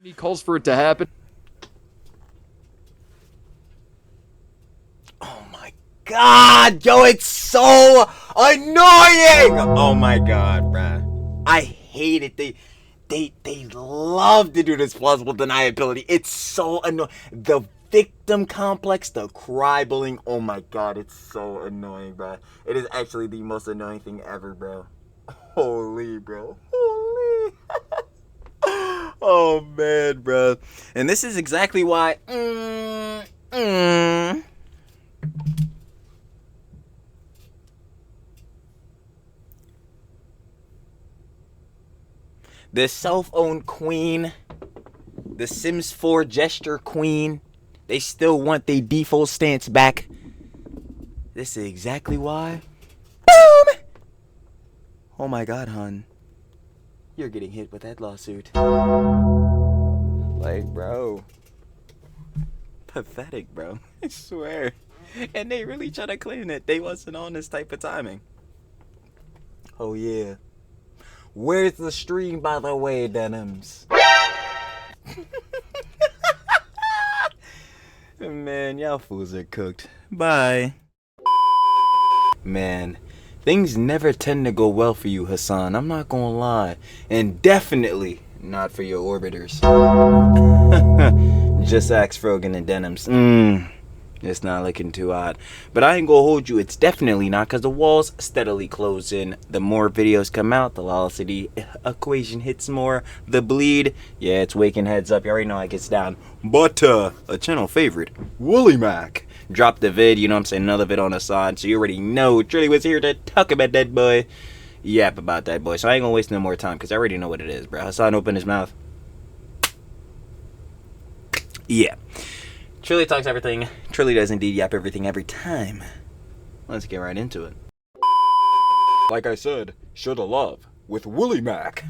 He calls for it to happen. Oh my god, yo, it's so annoying! Oh my god, bruh. I hate it. They love to do this plausible deniability. It's so annoying. The victim complex, the cry bullying. Oh my god, it's so annoying, bruh. It is actually the most annoying thing ever, bro. Holy, bro. Holy. Oh man, bro. And this is exactly why. The self-owned queen, the Sims 4 gesture queen, they still want their default stance back. This is exactly why. Boom! Oh my god, hun. You're getting hit with that lawsuit. Like, bro. Pathetic, bro. I swear. And they really try to claim that they wasn't on this type of timing. Oh, yeah. Where's the stream, by the way, Denims? Man, y'all fools are cooked. Bye. Man, things never tend to go well for you, Hasan. I'm not gonna lie. And definitely not for your orbiters. Just ask Frogan and Denims. It's not looking too hot. But I ain't gonna hold you, it's definitely not, because the walls steadily close in. The more videos come out, the velocity equation hits more. The bleed, yeah, it's waking heads up. You already know how it gets down. But, a channel favorite, Wooly Mac, dropped the vid, you know what I'm saying, another vid on the side, so you already know Trilly was here to talk about that boy. Yap about that boy, so I ain't gonna waste no more time, because I already know what it is, bro. Hasan opened his mouth. Yeah. Trilly talks everything. Trilly does indeed yap everything every time. Let's get right into it. Like I said, show the love with Wooly Mac.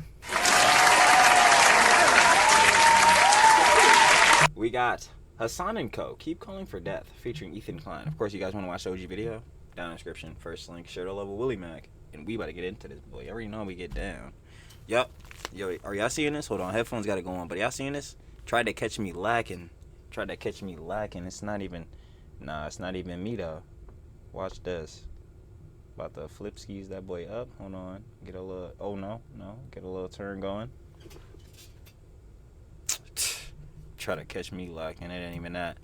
We got Hasan and Co. Keep Calling for Death, featuring Ethan Klein. Of course, you guys want to watch the OG video? Down in the description. First link, share the love with Wooly Mac. And we about to get into this, boy. You already know we get down. Yup. Yo, are y'all seeing this? Hold on, headphones got to go on. But y'all seeing this? Tried to catch me lacking. It's not even, it's not even me though. Watch this. About to flip skis that boy up. Hold on. Get a little, oh no. Get a little turn going. Try to catch me lacking. It ain't even that.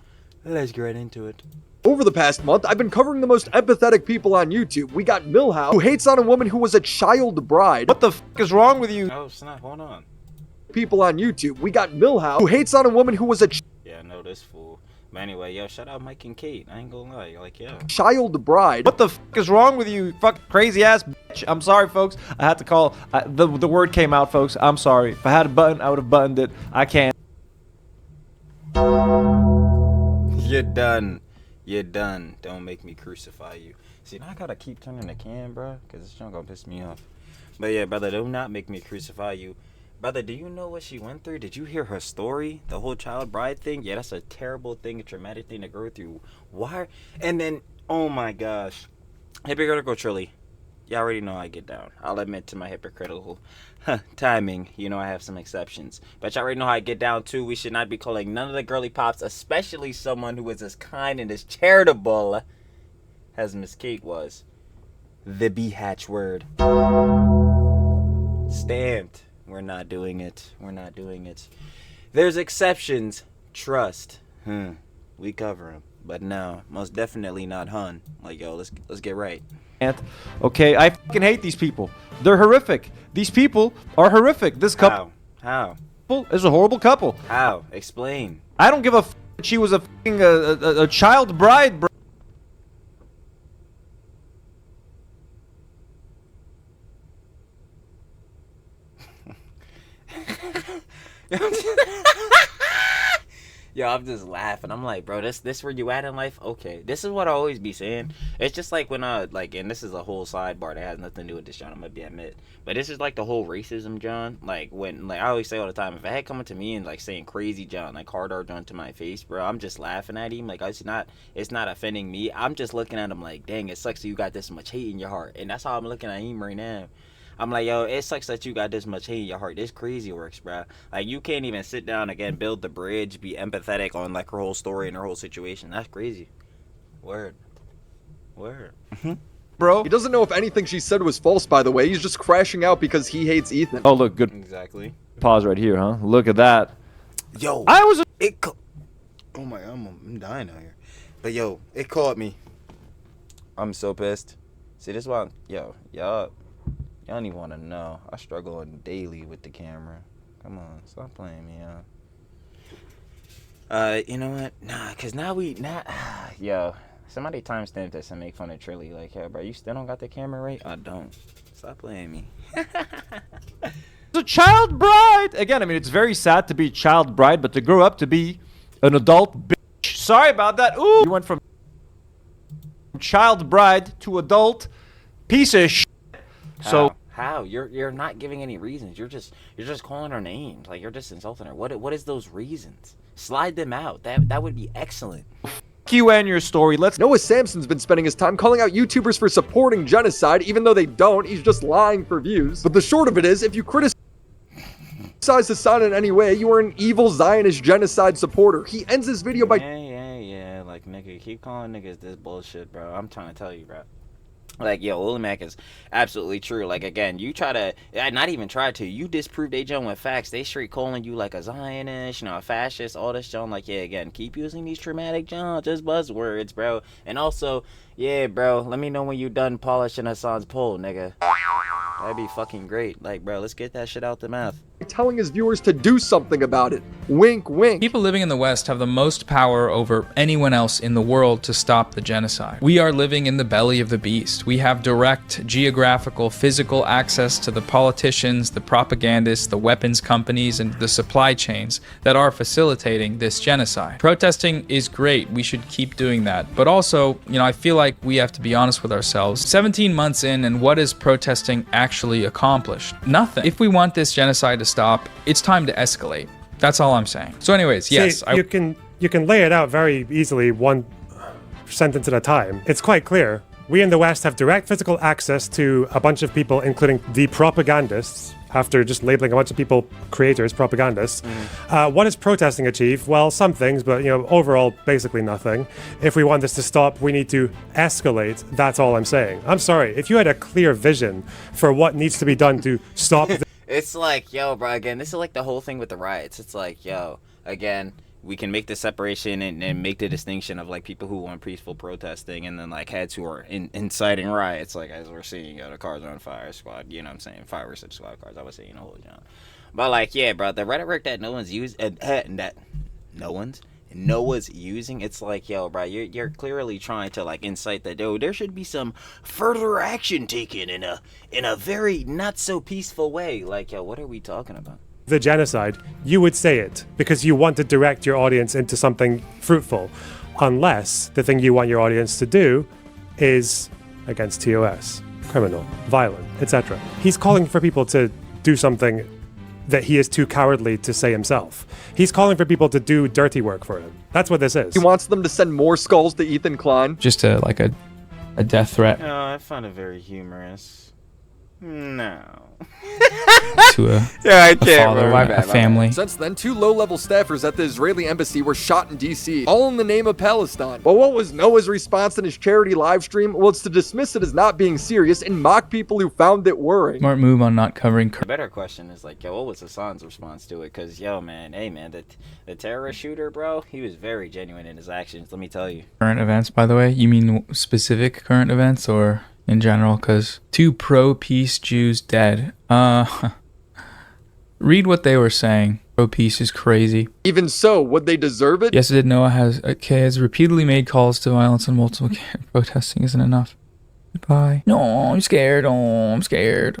Let's get right into it. Over the past month, I've been covering the most empathetic people on YouTube. We got Millhouse, who hates on a woman who was a child bride. What the f is wrong with you? Oh snap, hold on. People on YouTube. We got Millhouse, who hates on a woman who was a Yeah, I know this fool. But anyway, yo, shout out Mike and Kate. I ain't gonna lie. Like, yeah. child bride. What the f is wrong with you, fuck crazy ass bitch? I'm sorry, folks. I had to call. The word came out, folks. I'm sorry. If I had a button, I would have buttoned it. I can't. You're done. You're done. Don't make me crucify you. See, now I gotta keep turning the cam, bro, because this junk gonna piss me off. But yeah, brother, do not make me crucify you. Brother, do you know what she went through? Did you hear her story? The whole child bride thing? Yeah, that's a terrible thing, a traumatic thing to go through. Why? And then, oh my gosh. Hypocritical Trilly. You already know I get down. I'll admit to my hypocritical timing. You know I have some exceptions. But you already know how I get down too. We should not be calling none of the girly pops, especially someone who is as kind and as charitable as Miss Kate was. The B-hatch word. Stamped. We're not doing it. There's exceptions. Trust. We cover them. But no, most definitely not hun. Like, yo, let's get right. Okay, I fucking hate these people. They're horrific. These people are horrific. This couple How? is a horrible couple. How? Explain. I don't give a f that she was a fucking a child bride, bro. Yo, I'm just laughing. I'm like, bro, this where you at in life? Okay, this is what I always be saying. It's just like when and this is a whole sidebar that has nothing to do with this, John. I'm gonna be admit, but this is like the whole racism, John. Like when, like I always say all the time, if I had coming to me and like saying crazy John, like hard R John to my face, bro, I'm just laughing at him. Like it's not offending me. I'm just looking at him like, dang, it sucks that you got this much hate in your heart, and that's how I'm looking at him right now. I'm like, yo, it sucks that you got this much hate in your heart. This crazy works, bro. Like, you can't even sit down again, build the bridge, be empathetic on like her whole story and her whole situation. That's crazy. Word. Bro. He doesn't know if anything she said was false, by the way. He's just crashing out because he hates Ethan. Oh, look, good. Exactly. Pause right here, huh? Look at that. Yo, oh my, I'm dying out here. But yo, it caught me. I'm so pissed. See, this is why, y'all don't even want to know. I struggle on daily with the camera. Come on, stop playing me, you know what? Nah, cause yo, somebody timestamp this and make fun of Trilly. Like, yo, bro, you still don't got the camera right? I don't. Stop playing me. A child bride. Again, I mean, it's very sad to be child bride, but to grow up to be an adult bitch. Sorry about that. Ooh, you went from child bride to adult piece of shit. So how? You're not giving any reasons. You're just calling her names. Like, you're just insulting her. What is those reasons? Slide them out. That would be excellent. you and your story. Let's Noah Samson's been spending his time calling out YouTubers for supporting genocide, even though they don't. He's just lying for views. But the short of it is, if you criticize Hasan in any way, you are an evil Zionist genocide supporter. He ends this video by Yeah. Like, nigga, keep calling niggas this bullshit, bro. I'm trying to tell you, bro. Like, yo, Ulimac is absolutely true. Like, again, you try to, not even try to, you disprove they John with facts. They straight calling you like a Zionist, a fascist, all this John. Like, yeah, again, keep using these traumatic John, just buzzwords, bro. And also, yeah, bro, let me know when you done polishing Hasan's pole, nigga. That'd be fucking great. Like, bro, let's get that shit out the mouth. telling his viewers to do something about it. Wink, wink. People living in the West have the most power over anyone else in the world to stop the genocide. We are living in the belly of the beast. We have direct geographical, physical access to the politicians, the propagandists, the weapons companies, and the supply chains that are facilitating this genocide. Protesting is great. We should keep doing that. But also, I feel like we have to be honest with ourselves. 17 months in, and what is protesting actually accomplished? Nothing. If we want this genocide to stop, it's time to escalate. That's all I'm saying. So anyways, yes. See, you can lay it out very easily, one sentence at a time. It's quite clear. We in the West have direct physical access to a bunch of people, including the propagandists, after just labeling a bunch of people creators, propagandists. What does protesting achieve? Well, some things, but overall, basically nothing. If we want this to stop, we need to escalate. That's all I'm saying. I'm sorry. If you had a clear vision for what needs to be done to stop It's like, yo, bro, again, this is like the whole thing with the riots. It's like, yo, again, we can make the separation and make the distinction of like people who want peaceful protesting and then like heads who are inciting riots, like as we're seeing, the cars are on fire squad, you know what I'm saying, fire resist squad cars, I was saying, whole John. But like, yeah, bro, the rhetoric that Noah's using, it's like, yo, bro, you're clearly trying to like incite that, there should be some further action taken in a very not so peaceful way. Like, yo, what are we talking about? the genocide, you would say it because you want to direct your audience into something fruitful, unless the thing you want your audience to do is against TOS, criminal, violent, etc. He's calling for people to do something that he is too cowardly to say himself. He's calling for people to do dirty work for him. That's what this is. He wants them to send more skulls to Ethan Klein. Just a death threat Oh, I found it very humorous. No. to a, Yeah, I a can't, father, bro. My a bad, my family. Since then, 2 low-level staffers at the Israeli embassy were shot in D.C., all in the name of Palestine. But what was Noah's response in his charity live stream? Well, it's to dismiss it as not being serious and mock people who found it worrying. Smart move on not covering The better question is like, yo, what was Hasan's response to it? Because, yo, man, hey, man, the terrorist shooter, bro, he was very genuine in his actions, let me tell you. current events, by the way. You mean specific current events or in general? Because 2 pro-peace Jews dead. Read what they were saying. Pro-peace is crazy. Even so, would they deserve it? Yesterday, Noah has repeatedly made calls to violence on multiple occasions. Protesting isn't enough. Goodbye. No, I'm scared. Oh, I'm scared.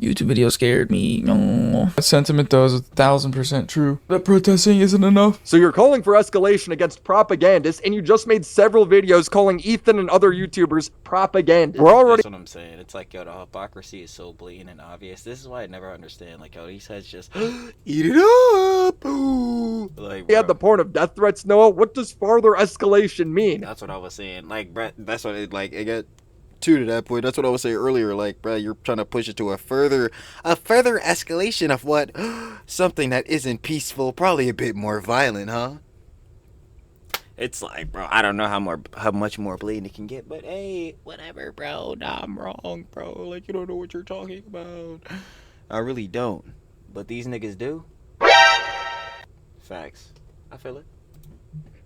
YouTube video scared me. No. That sentiment, though, is 1,000% true. That protesting isn't enough. So you're calling for escalation against propagandists, and you just made several videos calling Ethan and other YouTubers propagandists. We're already... That's what I'm saying. It's like, yo, the hypocrisy is so blatant and obvious. This is why I never understand. Like, yo, these heads just eat it up. Like, He had the point of death threats, Noah. What does farther escalation mean? That's what I was saying. Like, bruh, that's what it got to that point. That's what I was saying earlier. Like, bruh, you're trying to push it to a further escalation of what? Something that isn't peaceful, probably a bit more violent, huh? It's like, bro, I don't know how much more blatant it can get, but hey, whatever, bro. Nah, I'm wrong, bro. Like, you don't know what you're talking about. I really don't. But these niggas do. Facts. I feel it.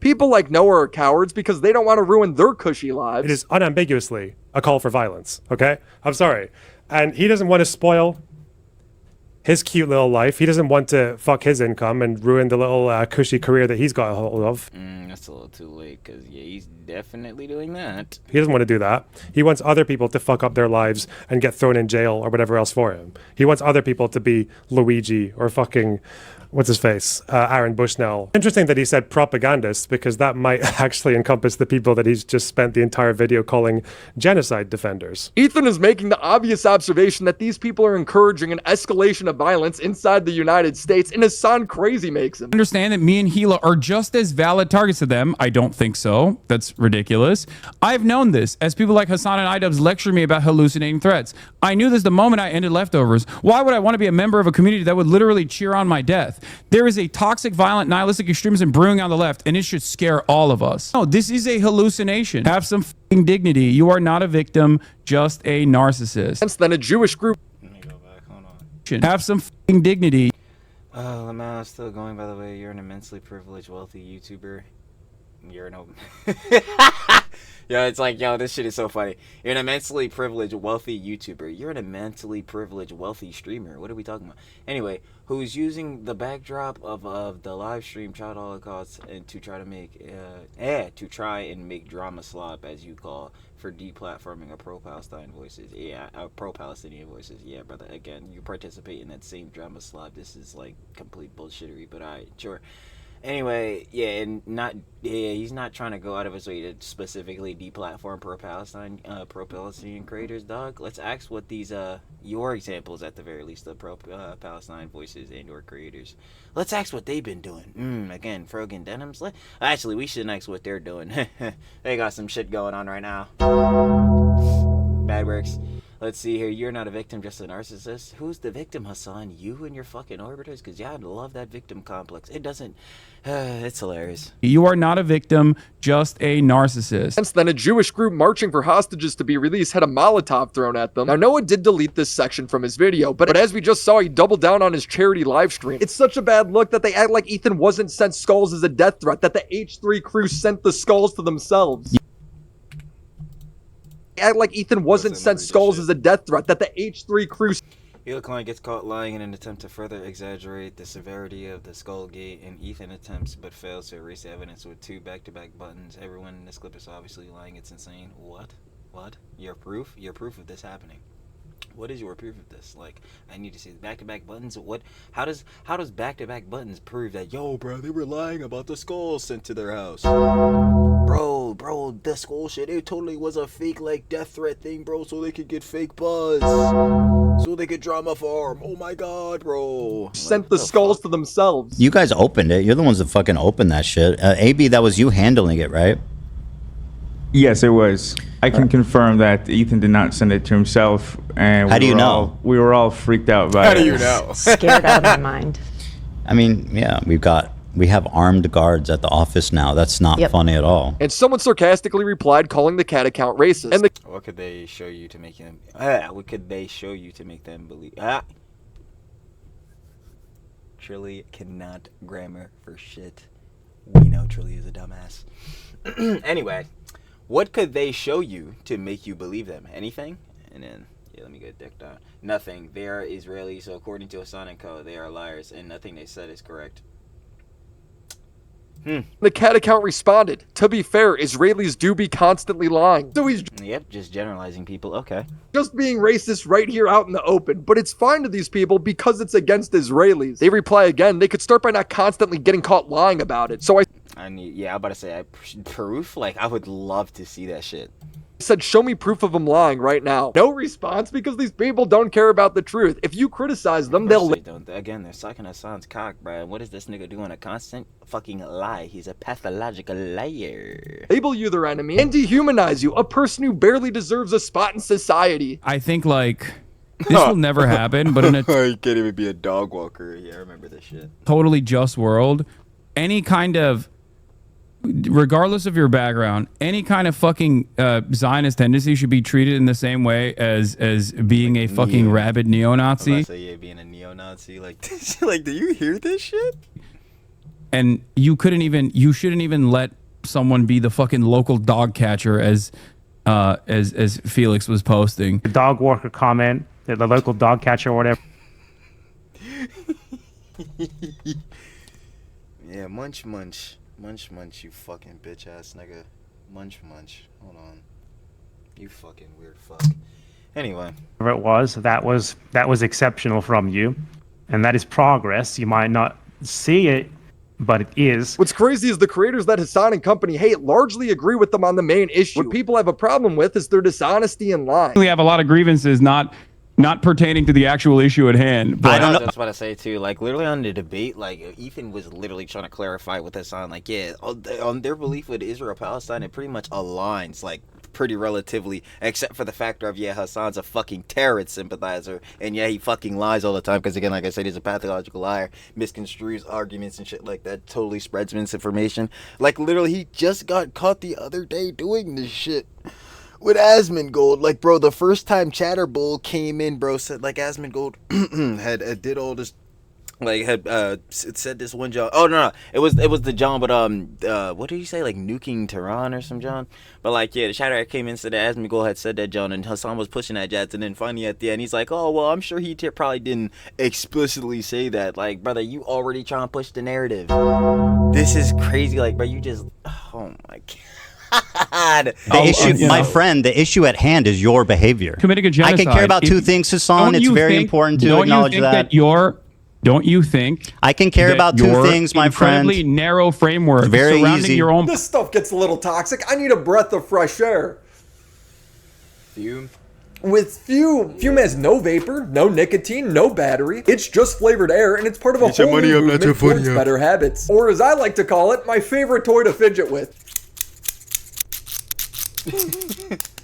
People like Noah are cowards because they don't want to ruin their cushy lives. It is unambiguously a call for violence, okay? I'm sorry. And he doesn't want to spoil his cute little life. He doesn't want to fuck his income and ruin the little cushy career that he's got a hold of. That's a little too late, because, yeah, he's definitely doing that. He doesn't want to do that. He wants other people to fuck up their lives and get thrown in jail or whatever else for him. He wants other people to be Luigi or fucking, what's his face, Aaron Bushnell. Interesting that he said propagandists, because that might actually encompass the people that he's just spent the entire video calling genocide defenders. Ethan is making the obvious observation that these people are encouraging an escalation of violence inside the United States, and Hasan crazy makes him. Understand that me and Gila are just as valid targets to them. I don't think so. That's ridiculous. I've known this as people like Hasan and iDubbbz lecture me about hallucinating threats. I knew this the moment I ended Leftovers. Why would I want to be a member of a community that would literally cheer on my death? There is a toxic, violent, nihilistic extremism brewing on the left, and it should scare all of us. No, this is a hallucination. Have some fucking dignity. You are not a victim, just a narcissist. Then a Jewish group. Let me go back. Hold on. Have some fucking dignity. Oh, Lamau is still going, by the way. You're an immensely privileged, wealthy YouTuber. You're no... Yo, it's like, yo, this shit is so funny. You're an immensely privileged, wealthy YouTuber. You're an immensely privileged, wealthy streamer. What are we talking about? Anyway, who's using the backdrop of the live stream Child Holocaust and to try to make, and make drama slop, as you call, for deplatforming a pro-Palestine voices. Yeah, pro-Palestinian voices. Yeah, brother, again, you participate in that same drama slop. This is, like, complete bullshittery, but alright, sure. Anyway, yeah, and he's not trying to go out of his way to specifically deplatform pro-Palestinian creators, dog. Let's ask what these your examples, at the very least, of pro-Palestine voices and or creators. Let's ask what they've been doing. Again, Frogan Denims. Actually, we should ask what they're doing. They got some shit going on right now. Bad works. Let's see here. You're not a victim, just a narcissist. Who's the victim, Hasan? You and your fucking orbiters? Because, yeah, I love that victim complex. It doesn't... it's hilarious. You are not a victim, just a narcissist. Then a Jewish group marching for hostages to be released had a Molotov thrown at them. Now, Noah did delete this section from his video, but as we just saw, he doubled down on his charity live stream. It's such a bad look that they act like Ethan wasn't sent skulls as a death threat, that the H3 crew sent the skulls to themselves. Act like Ethan wasn't sent skulls as a death threat, that the H3 crew... Hila client gets caught lying in an attempt to further exaggerate the severity of the Skullgate, and Ethan attempts but fails to erase the evidence with 2 back-to-back buttons. Everyone in this clip is obviously lying. It's insane. What? Your proof? Your proof of this happening? What is your proof of this? Like, I need to see the back-to-back buttons. What? How does back-to-back buttons prove that? Yo, bro, they were lying about the skulls sent to their house. Bro, the skull shit, it totally was a fake, like, death threat thing, bro, so they could get fake buzz. So they could drama farm. Oh my god, bro. Sent the skulls to themselves. You guys opened it. You're the ones that fucking opened that shit. AB, that was you handling it, right? Yes, it was. I can confirm that Ethan did not send it to himself. And How do you know? We were all freaked out by it. How do you know? Scared out of my mind. I mean, yeah, we have armed guards at the office now. That's not funny at all. And someone sarcastically replied, calling the cat account racist. And what could they show you to make them? What could they show you to make them believe? Trilly cannot grammar for shit. We know Trilly is a dumbass. Anyway, what could they show you to make you believe them? Anything? And then, yeah, let me get decked out. Nothing. They are Israeli, so according to Hasan and Co., they are liars, and nothing they said is correct. The cat account responded, to be fair, Israelis do be constantly lying. So he's just generalizing people. Okay. Just being racist right here out in the open. But it's fine to these people because it's against Israelis. They reply again, they could start by not constantly getting caught lying about it. So I'm about to say, proof? Like, I would love to see that shit. said, show me proof of him lying right now. No response because these people don't care about the truth. If you criticize them, they'll... Again, they're sucking Hasan's cock, bro. What is this nigga doing? A constant fucking lie. He's a pathological liar. label you their enemy and dehumanize you, a person who barely deserves a spot in society. I think, like, this will never happen, but in a you can't even be a dog walker. Yeah, I remember this shit. totally just world, any kind of, regardless of your background, any kind of fucking Zionist tendency should be treated in the same way as being a fucking rabid neo-Nazi. I say, yeah, being a neo-Nazi. Like, like, do you hear this shit? And you shouldn't even let someone be the fucking local dog catcher as Felix was posting. The dog walker comment, the local dog catcher or whatever. Yeah, munch, you fucking bitch ass nigga. Munch. Hold on. You fucking weird fuck. Anyway. Whatever it was, that was exceptional from you. And that is progress. You might not see it, but it is. What's crazy is the creators that Hasan and company hate largely agree with them on the main issue. What people have a problem with is their dishonesty and lying. We have a lot of grievances not pertaining to the actual issue at hand. But I don't know. That's what I say too. Like literally on the debate, like Ethan was literally trying to clarify with Hasan. Like, yeah, on their belief with Israel Palestine, it pretty much aligns. Like pretty relatively, except for the factor of, yeah, Hasan's a fucking terrorist sympathizer, and yeah, he fucking lies all the time, because again, like I said, he's a pathological liar, misconstrues arguments and shit like that, totally spreads misinformation. Like literally, he just got caught the other day doing this shit with Asmongold. Like, bro, the first time Chatterbowl came in, bro, said like Asmongold had did all this, like had said this one John. Oh no, it was the John, but what did he say, like nuking Tehran or some John? But like, yeah, the Chatter came in and said that Asmongold had said that John, and Hasan was pushing that jazz, and then finally at the end he's like, oh well, I'm sure he probably didn't explicitly say that. Like, brother, you already trying to push the narrative. This is crazy. Like, bro, you just, oh my god. The issue, my friend, the issue at hand is your behavior. Committing a genocide. I can care about two things, Hasan. It's very important to acknowledge that. Don't you think I can care about two things, my friend? Incredibly narrow framework very surrounding easy. Your own. This stuff gets a little toxic. I need a breath of fresh air. Fume? With Fume. Fume has no vapor, no nicotine, no battery. It's just flavored air, and it's part of a whole new movement towards better habits. Or as I like to call it, my favorite toy to fidget with.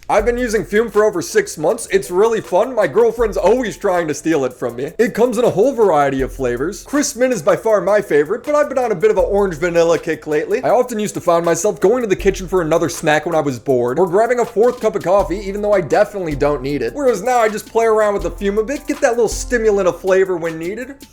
I've been using Fume for over 6 months. It's really fun. My girlfriend's always trying to steal it from me. It comes in a whole variety of flavors. Crisp Mint is by far my favorite, but I've been on a bit of an orange vanilla kick lately. I often used to find myself going to the kitchen for another snack when I was bored, or grabbing a 4th cup of coffee, even though I definitely don't need it. Whereas now I just play around with the Fume a bit, get that little stimulant of flavor when needed,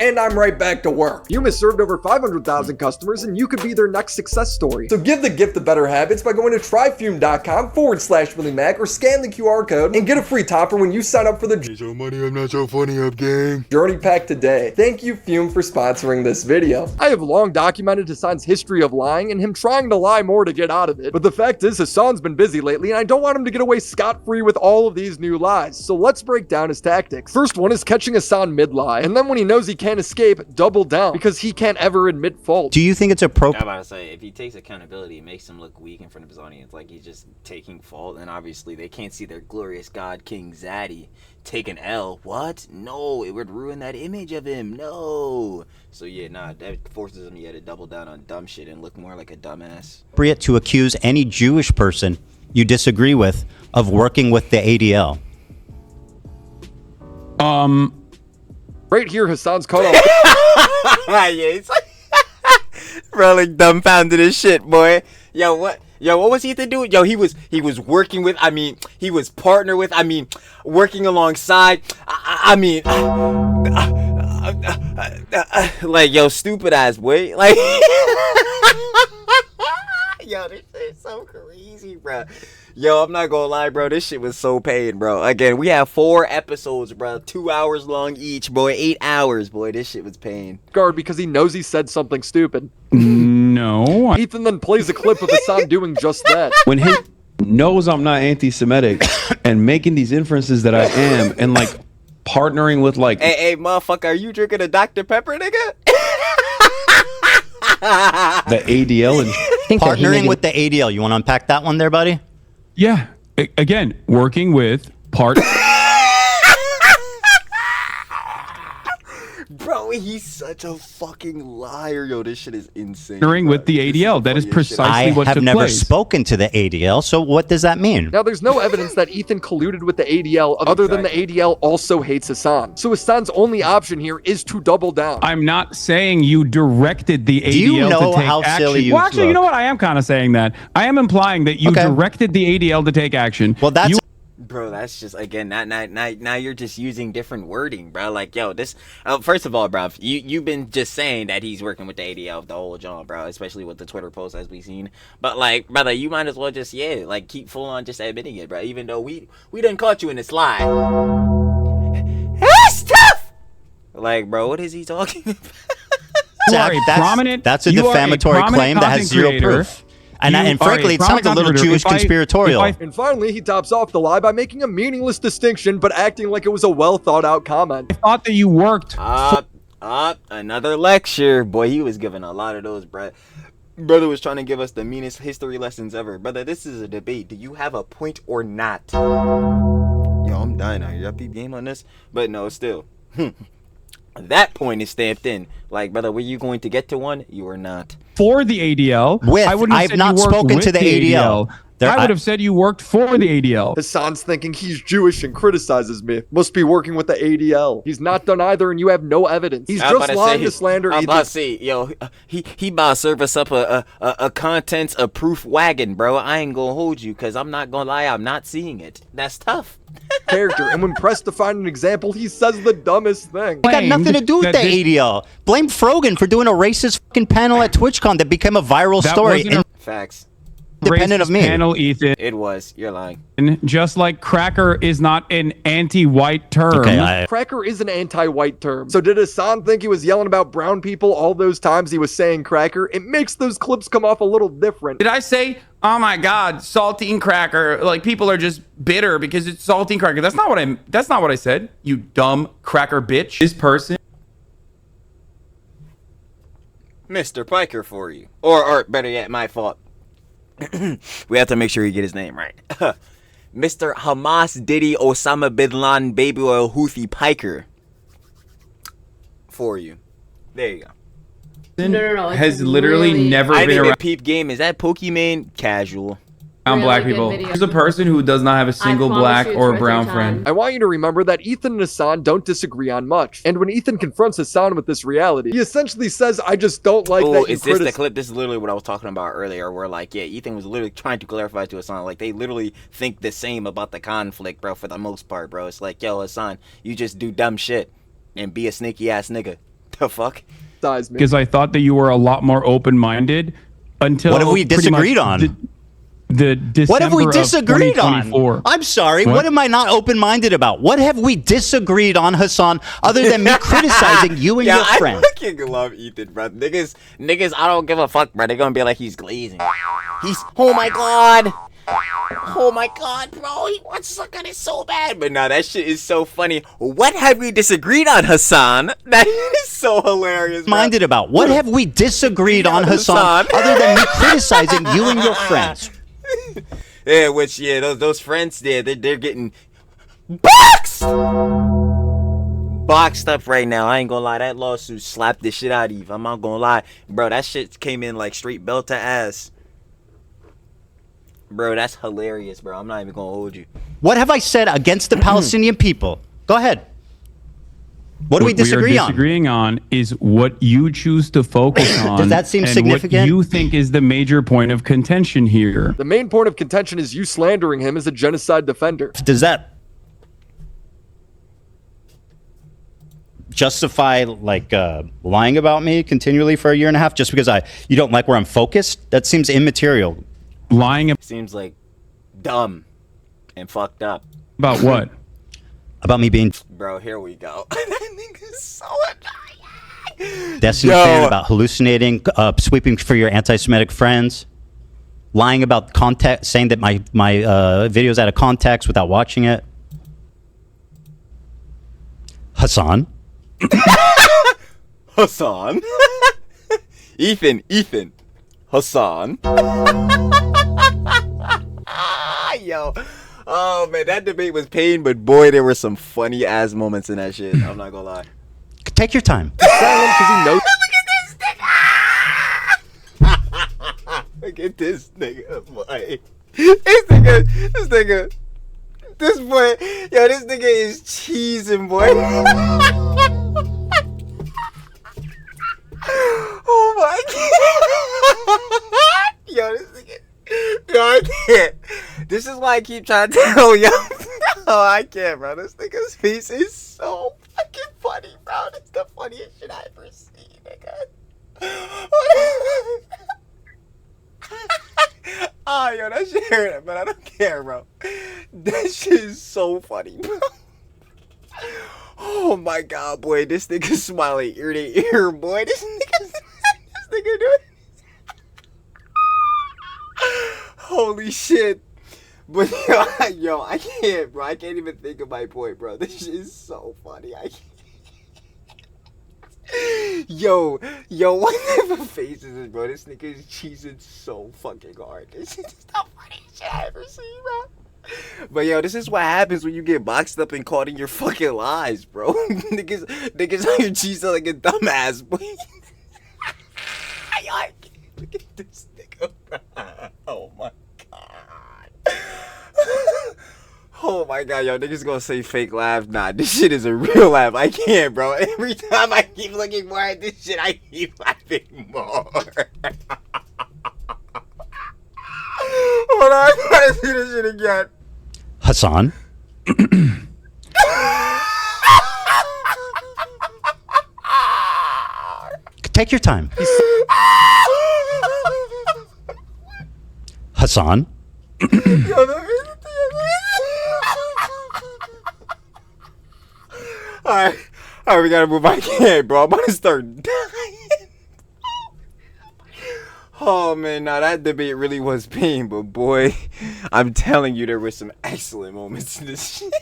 and I'm right back to work. Fume has served over 500,000 customers, and you could be their next success story. So give the gift of better habits by going to tryfume.com/WillyMac or scan the QR code and get a free topper when you sign up for the I'm not so funny up, gang. Journey Pack today. Thank you, Fume, for sponsoring this video. I have long documented Hasan's history of lying and him trying to lie more to get out of it. But the fact is, Hasan's been busy lately, and I don't want him to get away scot-free with all of these new lies. So let's break down his tactics. First one is catching Hasan mid-lie, and then when he knows he can't escape, double down, because he can't ever admit fault. Do you think it's appropriate? I'm about to say, if he takes accountability, it makes him look weak in front of his audience, like he's just taking fault, and obviously they can't see their glorious god King Zaddy take an L. What? No, it would ruin that image of him. No. So yeah, nah, that forces him to double down on dumb shit and look more like a dumbass. Appropriate to accuse any Jewish person you disagree with of working with the ADL? Right here, Hasan's caught up. Yeah, it's like bro, like dumbfounded as shit, boy. Yo, what was he to do? Yo, he was working with, he was partner with, working alongside, like, yo, stupid ass boy, like, yo, this shit's so crazy, bro. Yo, I'm not gonna lie, bro. This shit was so pain, bro. Again, we have 4 episodes, bro. 2 hours long each, boy. 8 hours, boy. This shit was pain. Guard because he knows he said something stupid. No. Ethan then plays a clip of Hasan doing just that. When he knows I'm not anti-Semitic and making these inferences that I am, and like partnering with like, hey, motherfucker, are you drinking a Dr. Pepper, nigga? The ADL and partnering with the ADL. You want to unpack that one there, buddy? Yeah. Again, working with part. Bro, he's such a fucking liar. Yo, this shit is insane. Partnering with the ADL. That is precisely what took place. I have never spoken to the ADL, so what does that mean? Now, there's no evidence that Ethan colluded with the ADL other than the ADL also hates Hasan. So Hasan's only option here is to double down. I'm not saying you directed the ADL Do you know to take how action. silly you Well, actually, you look? know what? I am kind of saying that. I am implying that you directed the ADL to take action. Well, that's... Bro, that's just, again, now you're just using different wording, bro. Like, yo, this, first of all, bro, you've been just saying that he's working with the ADL the whole job, bro, especially with the Twitter posts as we've seen. But, like, brother, you might as well just, like, keep full on just admitting it, bro, even though we done caught you in this lie. That's tough! Like, bro, what is he talking about? That's a defamatory claim that has zero proof. And frankly, it sounds a little Jewish conspiratorial. And finally, he tops off the lie by making a meaningless distinction, but acting like it was a well thought out comment. I thought that you worked. Another lecture. Boy, he was giving a lot of those, bro. Brother was trying to give us the meanest history lessons ever. Brother, this is a debate. Do you have a point or not? Yo, I'm dying out here. Y'all peep game on this? But no, still. That point is stamped in. Like, brother, were you going to get to one? You are not. For the ADL. I've not spoken to the ADL. I would have said you worked for the ADL. Hasan's thinking he's Jewish and criticizes me. Must be working with the ADL. He's not done either, and you have no evidence. He's just lying to slander I'm about to say, yo, he about to serve us up a contents of proof wagon, bro. I ain't gonna hold you, because I'm not gonna lie, I'm not seeing it. That's tough. Character, and when pressed to find an example, he says the dumbest thing. It got nothing to do with the ADL. Blame Frogan for doing a racist fucking panel at TwitchCon that became a viral story. Facts. Independent of me. Panel, Ethan. It was. You're lying. Just like cracker is not an anti-white term. Okay, cracker is an anti-white term. So did Hasan think he was yelling about brown people all those times he was saying cracker? It makes those clips come off a little different. Did I say, oh my God, saltine cracker? Like people are just bitter because it's saltine cracker. That's not what I said. You dumb cracker bitch. This person. Mr. Piker for you. Or better yet, my fault. We have to make sure you get his name right. Mr. Hamas Diddy Osama Bin Laden Baby Oil Houthi Piker. For you. There you go. No. Has literally never been around. Peep game. Is that Pokemon? Casual. Black people. There's a person who does not have a single black or brown friend. I want you to remember that Ethan and Hasan don't disagree on much. And when Ethan confronts Hasan with this reality, he essentially says, I just don't like that you is this the clip? This is literally what I was talking about earlier, where like, yeah, Ethan was literally trying to clarify to Hasan, like they literally think the same about the conflict, bro, for the most part, bro. It's like, yo, Hasan, you just do dumb shit and be a sneaky ass nigga. The fuck? Because I thought that you were a lot more open-minded until what have we disagreed on? What have we disagreed on? I'm sorry. What am I not open-minded about? What have we disagreed on, Hasan, other than me criticizing you and your friend? I fucking love Ethan, bro. Niggas, I don't give a fuck, bro. They're gonna be like, he's glazing. Oh my god. Oh my god, bro. He wants to suck on it so bad. But no, that shit is so funny. What have we disagreed on, Hasan? That is so hilarious, bro. Minded about. What have we disagreed on, Hasan, other than me criticizing you and your friends? Yeah, which, yeah, those friends there, they're getting boxed up right now. I ain't gonna lie, that lawsuit slapped the shit out of you. I'm not gonna lie, bro. That shit came in like straight belt to ass, bro. That's hilarious, bro. I'm not even gonna hold you. What have I said against the Palestinian people? Go ahead. What do we disagree on? What we are disagreeing on is what you choose to focus on. Does that seem significant? What you think is the major point of contention here. The main point of contention is you slandering him as a genocide defender. Does that justify like lying about me continually for a year and a half just because you don't like where I'm focused? That seems immaterial. Lying seems like dumb and fucked up. About what? About me being... Bro, here we go. That nigga's so annoying. Destiny fan about hallucinating, sweeping for your anti-Semitic friends, lying about context, saying that my video's out of context without watching it. Hasan. Hasan. Ethan. Hasan. Yo. Oh man, that debate was pain, but boy, there were some funny ass moments in that shit. I'm not gonna lie. Take your time. Silent because he knows. Look at this nigga, boy. This boy, yo, this nigga is cheesing, boy. Oh my god. Yo, this nigga. Yo, I can't. This is why I keep trying to tell y'all. Oh, I can't, bro. This nigga's face is so fucking funny, bro. It's the funniest shit I ever seen, nigga. Oh, yo, that shit hurt, but I don't care, bro. That shit is so funny, bro. Oh my god, boy. This nigga's smiling ear to ear, boy. This nigga doing. Holy shit. But yo, I can't, bro. I can't even think of my point, bro. This shit is so funny. I can't. Yo, what type of face is this, bro? This nigga is cheesing so fucking hard. This is the funniest shit I ever seen, bro. But yo, this is what happens when you get boxed up and caught in your fucking lies, bro. niggas out here cheesing like a dumbass, boy. Look at this nigga, bro. Oh my god. Oh my god, yo, niggas gonna say fake laugh. Nah, this shit is a real laugh. I can't, bro. Every time I keep looking more at this shit, I keep laughing more. Hold on, I gotta see this shit again. Hasan. Take your time. Hasan. Alright, we gotta move. I can't, bro. I'm about to start dying. Oh man, now that debate really was pain, but boy, I'm telling you, there were some excellent moments in this shit.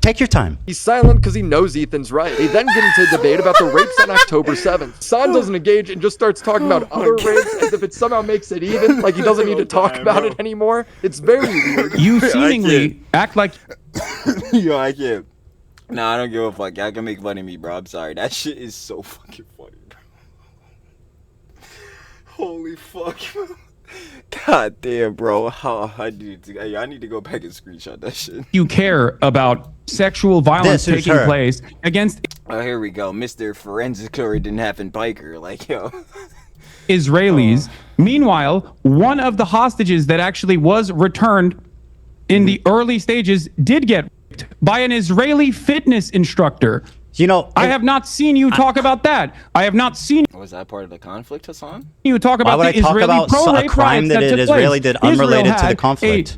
Take your time. He's silent because he knows Ethan's right. They then get into a debate about the rapes on October 7th. Hasan doesn't engage and just starts talking about other rapes as if it somehow makes it even, like he doesn't need to talk about it anymore. It's very weird. You seemingly act like... Yo, I can't. Nah, I don't give a fuck. Y'all can make fun of me, bro. I'm sorry. That shit is so fucking funny, bro. Holy fuck, bro. God damn, bro. I need to go back and screenshot that shit. You care about sexual violence taking place against... Oh, here we go. Mr. Forensic Story didn't happen biker. Like, yo. Israelis. Meanwhile, one of the hostages that actually was returned in the early stages did get raped by an Israeli fitness instructor. You know, I have not seen you talk about that. I have not seen Was that part of the conflict, Hasan? you talk about why would the I talk Israeli about pro-rape a crime riots that took an place. Israeli did unrelated to the conflict?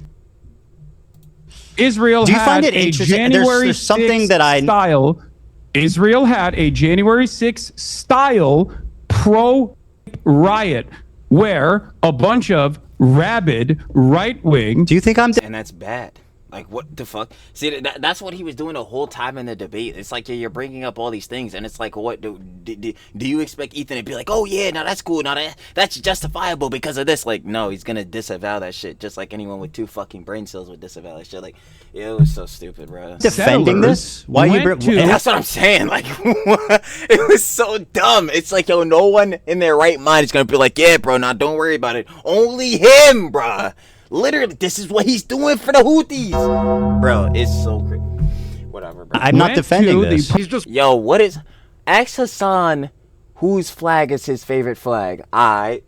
Israel Do you had find it a interesting? January There's something 6th that I... style. Israel had a January 6th style pro-riot where a bunch of rabid right-wing... Do you think I'm... And that's bad. Like, what the fuck? See, that's what he was doing the whole time in the debate. It's like, yeah, you're bringing up all these things, and it's like, what do you expect Ethan to be like, oh, yeah, no, that's cool. No, that's justifiable because of this. Like, no, he's going to disavow that shit, just like anyone with 2 fucking brain cells would disavow that shit. Like, yeah, it was so stupid, bro. Defending this? Why you... And that's what I'm saying. Like, it was so dumb. It's like, yo, no one in their right mind is going to be like, yeah, bro, nah, don't worry about it. Only him, bro. Literally, this is what he's doing for the Houthis. Bro, it's so crazy. Whatever, bro. I'm not defending this. He's just... Yo, what is... Ask Hasan whose flag is his favorite flag. I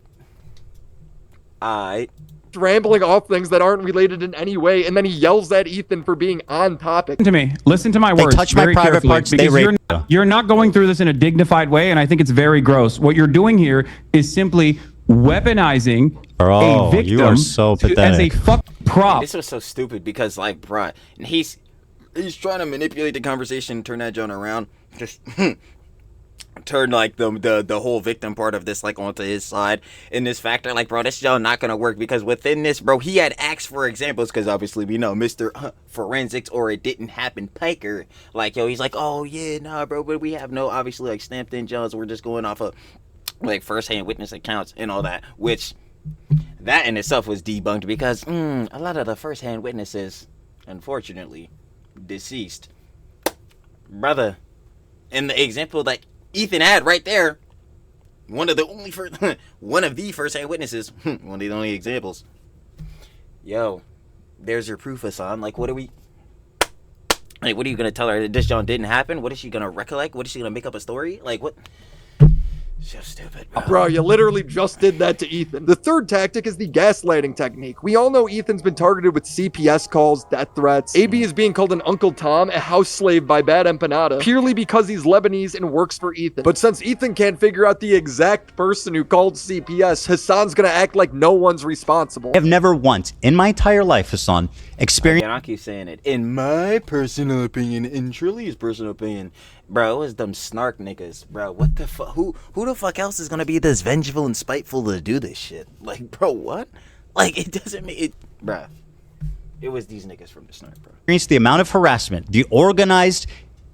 rambling off things that aren't related in any way, and then he yells at Ethan for being on topic. Listen to me. Listen to my words. touch my very private carefully, parts, they because rape you're not going through this in a dignified way, and I think it's very gross. What you're doing here is simply weaponizing a victim you are so as a pathetic. fuck prop. This was so stupid because, like, bruh, and he's trying to manipulate the conversation and turn that John around. Just turn, like, the whole victim part of this, like, onto his side in this factor. Like, bro, this show not gonna work because within this, bro, he had asked for examples because obviously we know Mr. Forensics or it didn't happen Piker. Like, yo, he's like, oh, yeah, nah, bro, but we have no, obviously, like, stamped in Johns. We're just going off of, like, first-hand witness accounts and all that, which... that in itself was debunked because a lot of the first-hand witnesses, unfortunately, deceased. Brother, in the example that Ethan had right there, one of the first-hand witnesses, one of the only examples. Yo, there's your proof, Hasan. Like, what are you gonna tell her that this John didn't happen? What is she gonna recollect? What is she gonna make up a story? Like, what? So stupid, Bro, you literally just did that to Ethan. The third tactic is the gaslighting technique. We all know Ethan's been targeted with CPS calls, death threats. AB is being called an Uncle Tom, a house slave by Bad Empanada, purely because he's Lebanese and works for Ethan. But since Ethan can't figure out the exact person who called CPS, Hasan's gonna act like no one's responsible. I have never once in my entire life, Hasan, experienced. Again, I keep saying it. In my personal opinion, in Trilly's personal opinion, bro, it was them snark niggas, bro. What the fuck? Who the fuck else is gonna be this vengeful and spiteful to do this shit? Like, bro, what? Like, it doesn't make it, bro. It was these niggas from the snark, bro. The amount of harassment, the organized,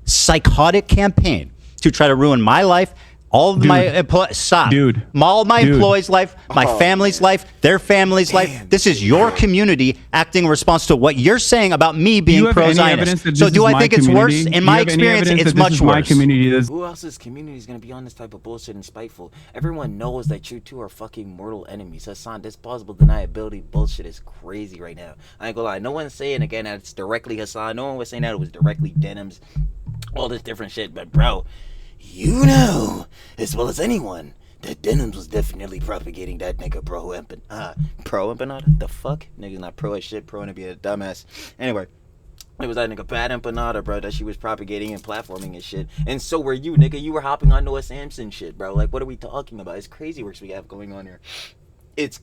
psychotic campaign to try to ruin my life, all of my employees' life, my family's life, their family's life. This is your community acting in response to what you're saying about me being pro-Zionist. So do I think it's worse? In my experience, it's much worse. Who else's community is gonna be on this type of bullshit and spiteful? Everyone knows that you two are fucking mortal enemies. Hasan, this plausible deniability bullshit is crazy right now. I ain't gonna lie. No one's saying again that it's directly Hasan. No one was saying that it was directly Denims. All this different shit, but bro, you know as well as anyone that Denims was definitely propagating that nigga pro empanada. The fuck, nigga's not pro as shit. Pro to be a dumbass. Anyway, it was that nigga Bad Empanada, bro, that she was propagating and platforming and shit. And so were you, nigga. You were hopping on Noah Samson shit, bro. Like, what are we talking about? It's crazy works we have going on here. It's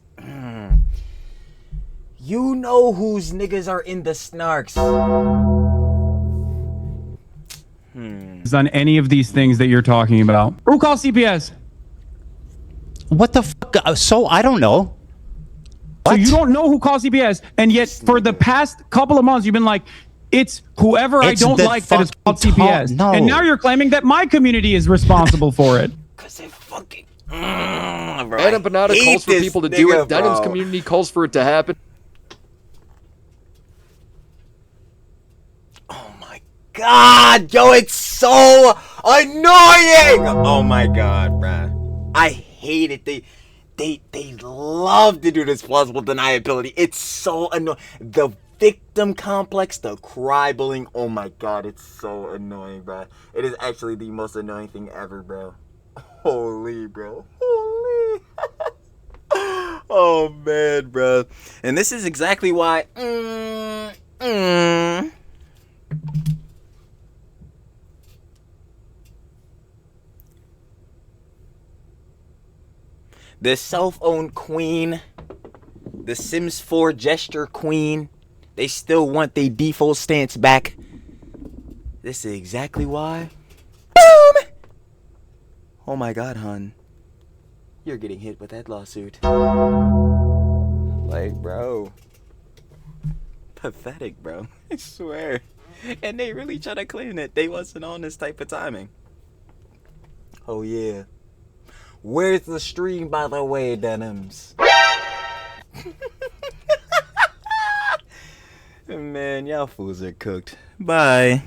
you know whose niggas are in the snarks. On any of these things that you're talking about. Who calls CPS? What the fuck? So I don't know. What? So you don't know who calls CPS, and yet for the past couple of months you've been like, it's whoever I don't like that is called CPS. No. And now you're claiming that my community is responsible for it. Cause they fucking Bad Empanada calls for people to do it. Denim's community calls for it to happen. God, yo, it's so annoying. Oh my god, bruh. I hate it. They love to do this plausible deniability. It's so annoying. The victim complex, the cry bullying. Oh my god, it's so annoying, bruh. It is actually the most annoying thing ever, bro. Holy, bro. Holy. Oh man, bro. And this is exactly why. The self-owned queen, the Sims 4 gesture queen, they still want their default stance back. This is exactly why. Boom! Oh my god, hun. You're getting hit with that lawsuit. Like, bro. Pathetic, bro. I swear. And they really try to claim that they wasn't on this type of timing. Oh, yeah. Where's the stream, by the way, Denims? Man, y'all fools are cooked. Bye.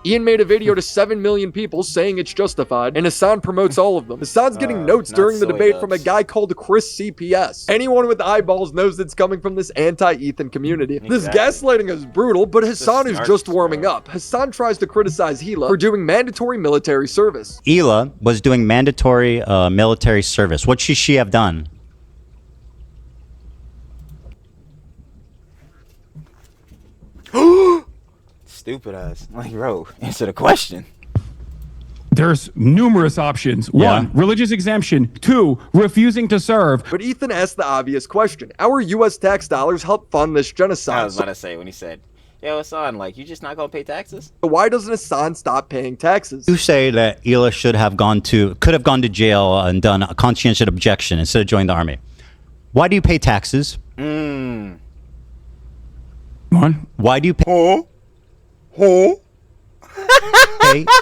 Ian made a video to 7 million people saying it's justified, and Hasan promotes all of them. Hasan's getting notes during the debate from a guy called Chris CPS. Anyone with eyeballs knows it's coming from this anti-Ethan community. This gaslighting is brutal, but Hasan is just warming up. Hasan tries to criticize Hila for doing mandatory military service. Hila was doing mandatory military service. What should she have done? Stupid ass. Like, bro, answer the question. There's numerous options. One, religious exemption. Two, refusing to serve. But Ethan asked the obvious question. Our U.S. tax dollars help fund this genocide. I was about to say when he said, yo, Hasan, like, you just not gonna pay taxes? So why doesn't Hasan stop paying taxes? You say that Hila could have gone to jail and done a conscientious objection instead of joining the army. Why do you pay taxes? One. Why do you pay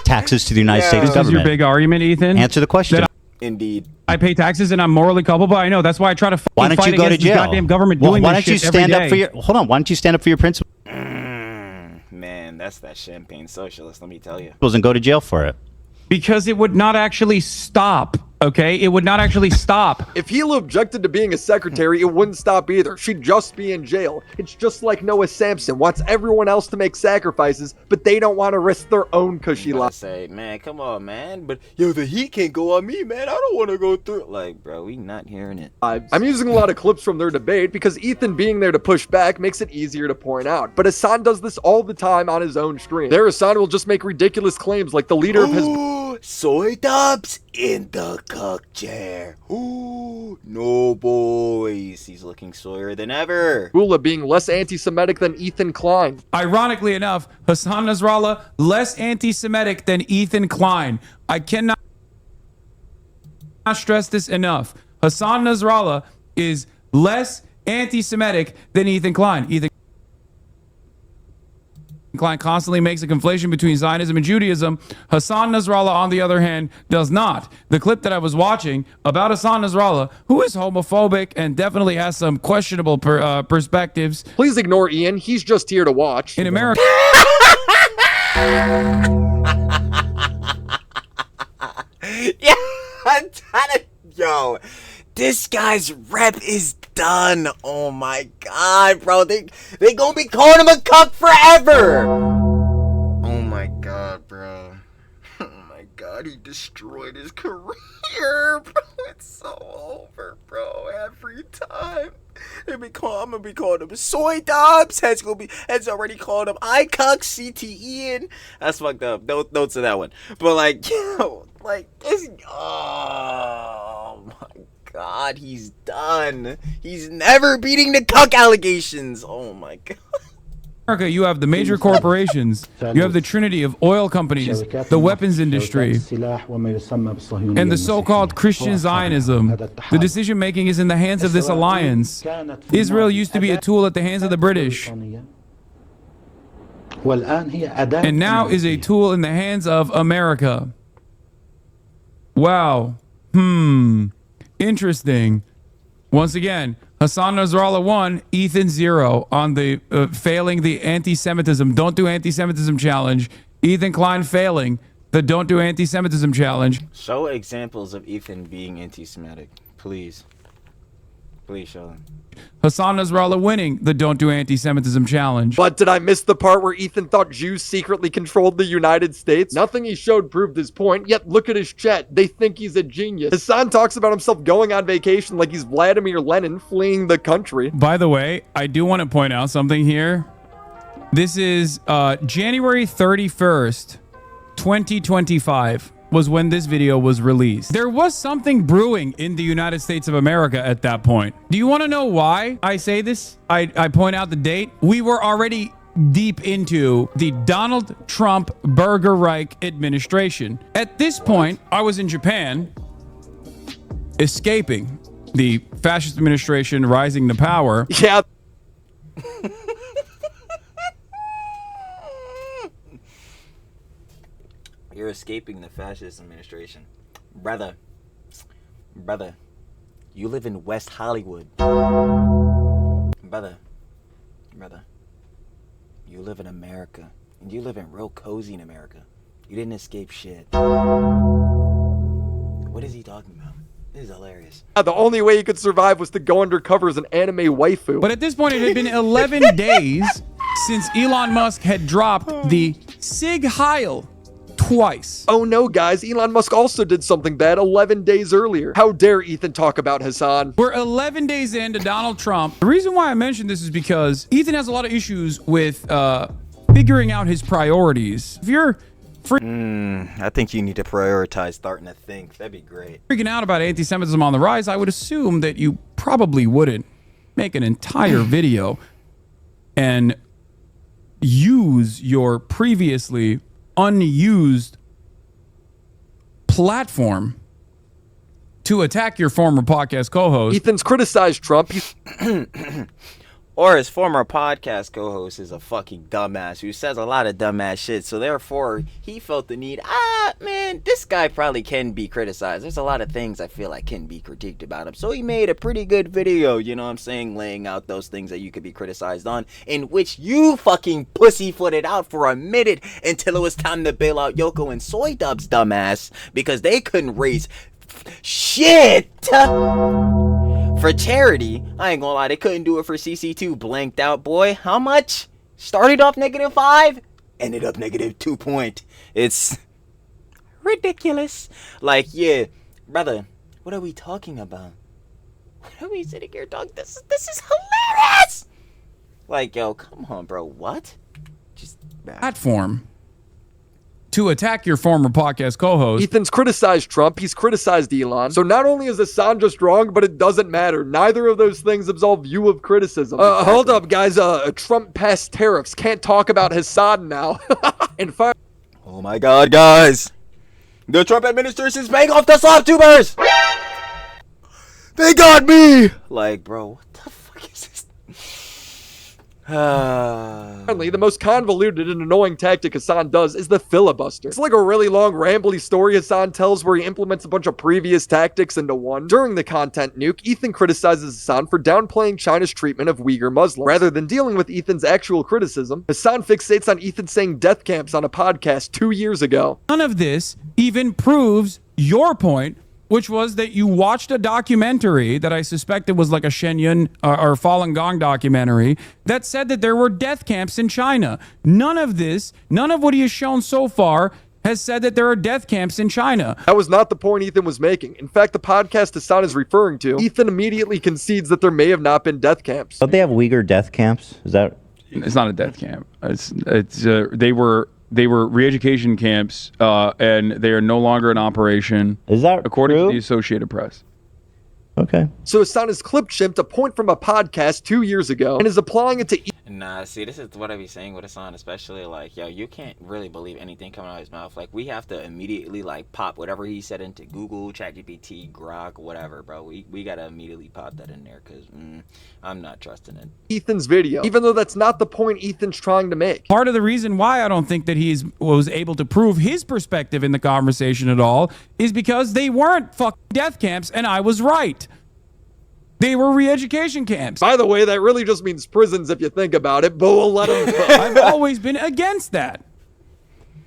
taxes to the United States government? This is your big argument, Ethan? Answer the question. Indeed. I pay taxes and I'm morally culpable. I know. That's why I try to Why don't fight you go to against this jail? goddamn government Well, doing why this don't you shit every stand up day. for your? Hold on. Why don't you stand up for your principles Man, that's that champagne socialist, let me tell you. and go to jail for it? Because it would not actually stop. Okay, it would not actually stop. If Hila objected to being a secretary, it wouldn't stop either. She'd just be in jail. It's just like Noah Sampson wants everyone else to make sacrifices, but they don't want to risk their own cushy life. Say, man, come on, man. But yo, the heat can't go on me, man. I don't want to go through it. Like, bro, we not hearing it. I'm using a lot of clips from their debate because Ethan being there to push back makes it easier to point out. But Hasan does this all the time on his own stream. There, Hasan will just make ridiculous claims like the leader of his... Soy dubs in the cook chair. Ooh, no boys. He's looking soyer than ever. Hula being less anti-Semitic than Ethan Klein. Ironically enough, Hasan Nasrallah less anti-Semitic than Ethan Klein. I cannot stress this enough. Hasan Nasrallah is less anti-Semitic than Ethan Klein. Ethan Klein constantly makes a conflation between Zionism and Judaism. Hasan Nasrallah, on the other hand, does not. The clip that I was watching about Hasan Nasrallah, who is homophobic and definitely has some questionable perspectives. Please ignore Ian. He's just here to watch. In America. Yeah, I'm trying to... Yo, this guy's rep is done. Oh my god, bro. They gonna be calling him a cuck forever. Oh my god, bro. Oh my god, he destroyed his career, bro. It's so over, bro. Every time. I'm gonna be calling him soy dubs. Head's already called him iCuck, CT Ian. That's fucked up. Don't say that one. But like, yo, like this. Oh my god, he's done. He's never beating the cuck allegations. Oh my god. America, you have the major corporations, you have the trinity of oil companies, the weapons industry, and the so-called Christian Zionism. The decision-making is in the hands of this alliance. Israel used to be a tool at the hands of the British, and now is a tool in the hands of America. Wow. Interesting. Once again, Hasan Nasrallah 1, Ethan 0 on the failing the anti-Semitism, don't do anti-Semitism challenge. Ethan Klein failing the don't do anti-Semitism challenge. Show examples of Ethan being anti-Semitic, please. Please show them. Hasan Nasrallah winning the don't do anti-Semitism challenge. But did I miss the part where Ethan thought Jews secretly controlled the United States? Nothing he showed proved his point, yet look at his chat. They think he's a genius. Hasan talks about himself going on vacation like he's Vladimir Lenin fleeing the country. By the way, I do want to point out something here. This is January 31st, 2025. Was when this video was released. There was something brewing in the United States of America at that point. Do you want to know why I say this? I point out the date. We were already deep into the Donald Trump Burger Reich administration. At this point, I was in Japan, escaping the fascist administration rising to power. Yeah. You're escaping the fascist administration. Brother, you live in West Hollywood. Brother, you live in America. And you live in real cozy in America. You didn't escape shit. What is he talking about? This is hilarious. The only way he could survive was to go undercover as an anime waifu. But at this point, it had been 11 days since Elon Musk had dropped the Sig Heil twice. Oh no, guys, Elon Musk also did something bad 11 days earlier. How dare Ethan talk about Hasan? We're 11 days into Donald Trump. The reason why I mentioned this is because Ethan has a lot of issues with figuring out his priorities. If you're I think you need to prioritize starting to think. That'd be great. freaking out about anti-Semitism on the rise, I would assume that you probably wouldn't make an entire video and use your previously unused platform to attack your former podcast co-host. Ethan's criticized Trump. or his former podcast co-host is a fucking dumbass who says a lot of dumbass shit. So therefore, he felt the need, man, this guy probably can be criticized. There's a lot of things I feel like can be critiqued about him. So he made a pretty good video, you know what I'm saying, laying out those things that you could be criticized on, in which you fucking pussyfooted out for a minute until it was time to bail out Yoko and Soy Dub's dumbass because they couldn't raise shit for charity. I ain't gonna lie, they couldn't do it for CC2. Blanked out, boy. How much? Started off -5, ended up -2 point. It's ridiculous. Like, yeah, brother, what are we talking about? What are we sitting here talking? This is hilarious. Like, yo, come on, bro. What? Just platform to attack your former podcast co-host. Ethan's criticized Trump. He's criticized Elon. So not only is Hasan just wrong, but it doesn't matter. Neither of those things absolve you of criticism. Hold up, guys. Trump passed tariffs. Can't talk about Hasan now. And fire. Oh my God, guys. The Trump administration is paying off the slop tubers. They got me. Like, bro, what the fuck is this? Finally, the most convoluted and annoying tactic Hasan does is the filibuster. It's like a really long, rambly story Hasan tells where he implements a bunch of previous tactics into one. During the content nuke, Ethan criticizes Hasan for downplaying China's treatment of Uyghur Muslims. Rather than dealing with Ethan's actual criticism, Hasan fixates on Ethan saying death camps on a podcast 2 years ago. None of this even proves your point, which was that you watched a documentary that I suspected was like a Shenyun or Falun Gong documentary that said that there were death camps in China. None of this, none of what he has shown so far has said that there are death camps in China. That was not the point Ethan was making. In fact, the podcast Hasan is referring to, Ethan immediately concedes that there may have not been death camps. Don't they have Uyghur death camps? Is that? It's not a death camp. They were re-education camps, and they are no longer in operation. Is that according true? to the Associated Press? Okay. So Hasan has clip-shipped a point from a podcast 2 years ago and is applying it to Nah, see, this is what I be saying with Hasan, especially like, yo, you can't really believe anything coming out of his mouth. Like, we have to immediately like pop whatever he said into Google, ChatGPT, Grok, whatever, bro. We gotta immediately pop that in there because I'm not trusting it. Ethan's video, even though that's not the point Ethan's trying to make. Part of the reason why I don't think that he was able to prove his perspective in the conversation at all is because they weren't fucking death camps, and I was right. They were re-education camps. By the way, that really just means prisons if you think about it, but we'll let him go. I've always been against that.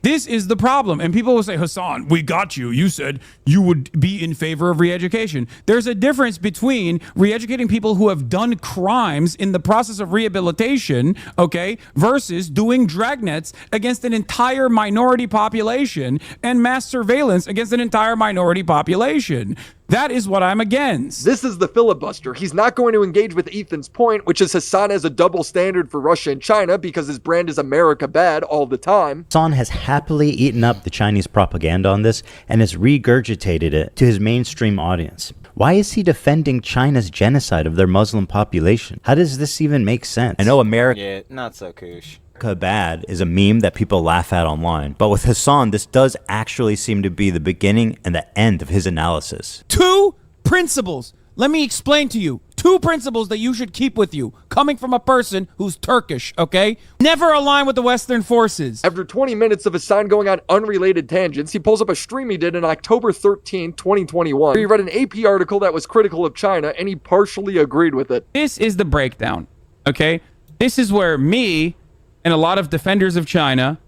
This is the problem. And people will say, Hasan, we got you. You said you would be in favor of re-education. There's a difference between re-educating people who have done crimes in the process of rehabilitation, okay, versus doing dragnets against an entire minority population and mass surveillance against an entire minority population. That is what I'm against. This is the filibuster. He's not going to engage with Ethan's point, which is Hasan has a double standard for Russia and China because his brand is America bad all the time. Hasan has happily eaten up the Chinese propaganda on this and has regurgitated it to his mainstream audience. Why is he defending China's genocide of their Muslim population? How does this even make sense? I know America... Yeah, not so koosh. Bad is a meme that people laugh at online. But with Hasan, this does actually seem to be the beginning and the end of his analysis. 2 principles. Let me explain to you. 2 principles that you should keep with you, coming from a person who's Turkish, okay? Never align with the Western forces. After 20 minutes of Hasan going on unrelated tangents, he pulls up a stream he did on October 13, 2021, where he read an AP article that was critical of China, and he partially agreed with it. This is the breakdown, okay? This is where me and a lot of defenders of China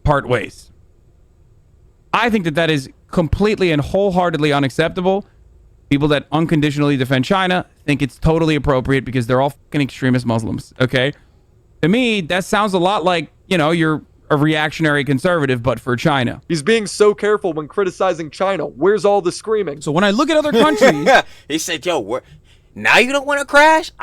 part ways. I think that is completely and wholeheartedly unacceptable. People that unconditionally defend China think it's totally appropriate because they're all fucking extremist Muslims, okay? To me, that sounds a lot like, you know, you're a reactionary conservative, but for China. He's being so careful when criticizing China. Where's all the screaming? So when I look at other countries... He said, yo, now you don't want to crash?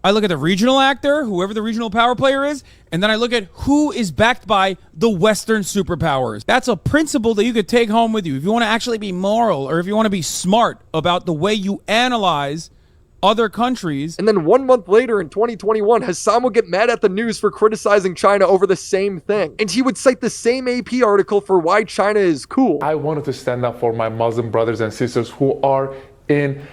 I look at the regional actor, whoever the regional power player is, and then I look at who is backed by the Western superpowers. That's a principle that you could take home with you. If you want to actually be moral or if you want to be smart about the way you analyze other countries. And then 1 month later in 2021, Hasan would get mad at the news for criticizing China over the same thing. And he would cite the same AP article for why China is cool. I wanted to stand up for my Muslim brothers and sisters who are in,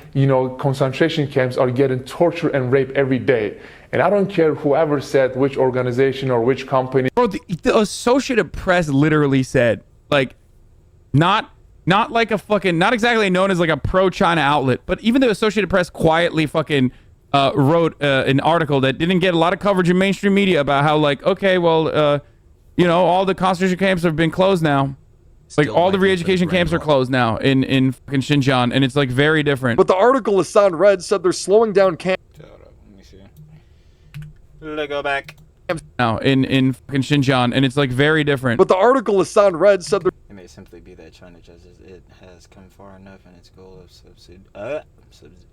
concentration camps are getting tortured and raped every day. And I don't care whoever said which organization or which company. Bro, the Associated Press literally said, like, not like a fucking, not exactly known as like a pro-China outlet, but even the Associated Press quietly fucking wrote an article that didn't get a lot of coverage in mainstream media about how, like, okay, well, all the concentration camps have been closed now. Like, all the re-education camps are closed now in fucking Xinjiang, and it's like very different. But the article Hasan read said they're slowing down camps. Let me see. Let go back. Now in fucking Xinjiang, and it's like very different. But the article Hasan read said they're... It may simply be that China judges it has come far enough in its goal of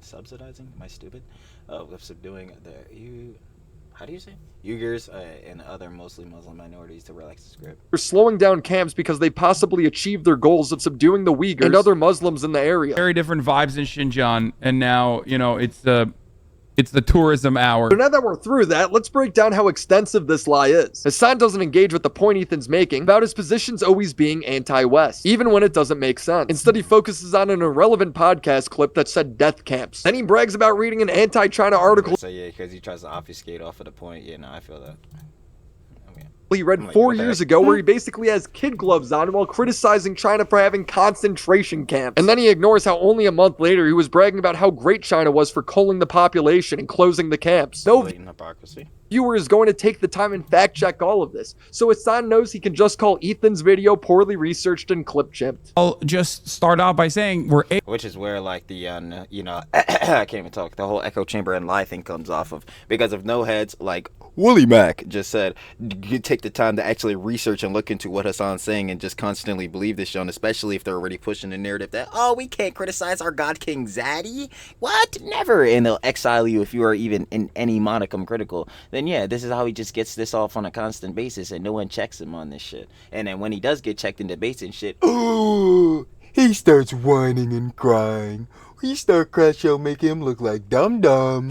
subsidizing. Am I stupid? Of subduing the how do you say Uyghurs and other mostly Muslim minorities to relax its grip. They're slowing down camps because they possibly achieved their goals of subduing the Uyghurs and other Muslims in the area. Very different vibes in Xinjiang, and now it's the tourism hour. So now that we're through that, let's break down how extensive this lie is. Hasan doesn't engage with the point Ethan's making about his positions always being anti-West, even when it doesn't make sense. Instead, he focuses on an irrelevant podcast clip that said death camps. Then he brags about reading an anti-China article. So yeah, because he tries to obfuscate off of the point. Yeah, no, I feel that. He read 4 years ago where he basically has kid gloves on while criticizing China for having concentration camps. And then he ignores how only a month later he was bragging about how great China was for culling the population and closing the camps. No hypocrisy. viewer is going to take the time and fact check all of this. So Hasan knows he can just call Ethan's video poorly researched and clip chimped. I'll just start off by saying which is where like the I can't even talk, the whole echo chamber and lie thing comes off of, because of no heads like Wooly Mac just said, you take the time to actually research and look into what Hasan's saying and just constantly believe this, John, especially if they're already pushing the narrative that, oh, we can't criticize our God King Zaddy. What? Never. And they'll exile you if you are even in any modicum critical. Then yeah, this is how he just gets this off on a constant basis and no one checks him on this shit. And then when he does get checked in debates and shit, oh, he starts whining and crying. We start crash show, make him look like dum-dum.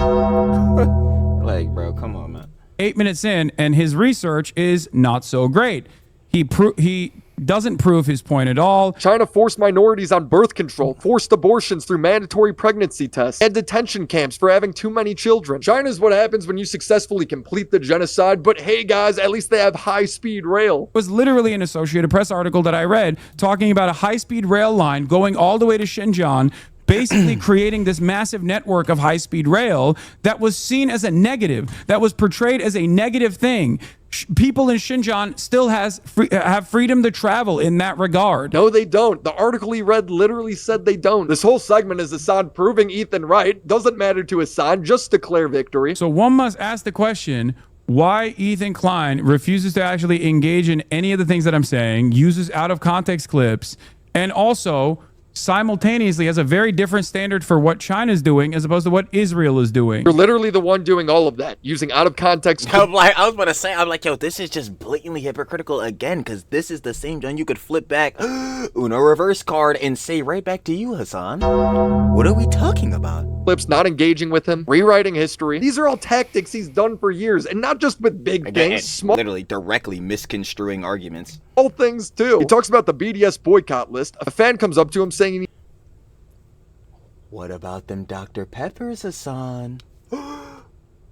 Like, bro, come on, man. 8 minutes in, and his research is not so great. He doesn't prove his point at all. China forced minorities on birth control, forced abortions through mandatory pregnancy tests, and detention camps for having too many children. China's what happens when you successfully complete the genocide, but hey guys, at least they have high-speed rail. It was literally an Associated Press article that I read talking about a high-speed rail line going all the way to Xinjiang, basically creating this massive network of high-speed rail that was seen as a negative, that was portrayed as a negative thing. People in Xinjiang still have freedom to travel in that regard. No, they don't. The article he read literally said they don't. This whole segment is Hasan proving Ethan right. Doesn't matter to Hasan, just declare victory. So one must ask the question, why Ethan Klein refuses to actually engage in any of the things that I'm saying, uses out-of-context clips, and also simultaneously has a very different standard for what China's doing as opposed to what Israel is doing. You're literally the one doing all of that, using out of context. I was about to say, I'm like, yo, this is just blatantly hypocritical again, because this is the same John you could flip back Uno reverse card and say right back to you, Hasan. What are we talking about? Clips, not engaging with him, rewriting history. These are all tactics he's done for years, and not just with big things, small, literally directly misconstruing arguments. All things too. He talks about the BDS boycott list. A fan comes up to him saying, what about them Dr. Peppers, Hasan?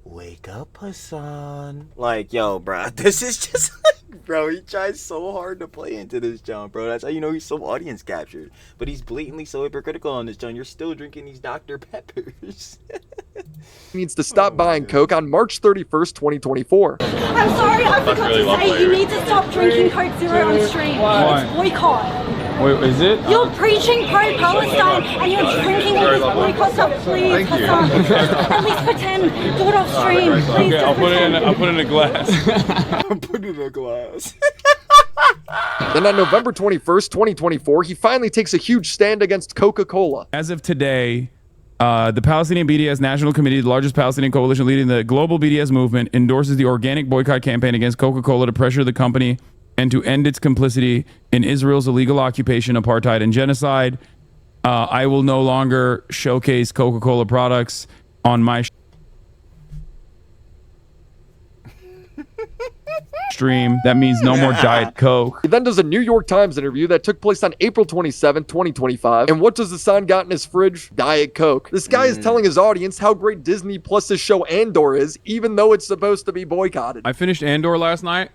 Wake up, Hasan. Like, yo, bro, this is just like, bro, he tries so hard to play into this, John, bro. That's how you know he's so audience captured. But he's blatantly so hypocritical on this, John. You're still drinking these Dr. Peppers. He needs to stop buying Coke on March 31st, 2024. I'm sorry, I forgot to say you need to stop drinking Coke Zero on stream. Why? It's boycott. Wait, is it? You're preaching pro-Palestine and you're drinking all this boycott stuff. Please, Hasan, at least pretend. Do it off stream. Please, Okay, I'll put it in a glass. Put it in a glass. Then on November 21st, 2024, he finally takes a huge stand against Coca-Cola. As of today, the Palestinian BDS National Committee, the largest Palestinian coalition leading the global BDS movement, endorses the organic boycott campaign against Coca-Cola to pressure the company and to end its complicity in Israel's illegal occupation, apartheid, and genocide. I will no longer showcase Coca-Cola products on my stream. That means no more Diet Coke. He then does a New York Times interview that took place on April 27, 2025. And what does Hasan got in his fridge? Diet Coke. This guy is telling his audience how great Disney Plus's show Andor is, even though it's supposed to be boycotted. I finished Andor last night.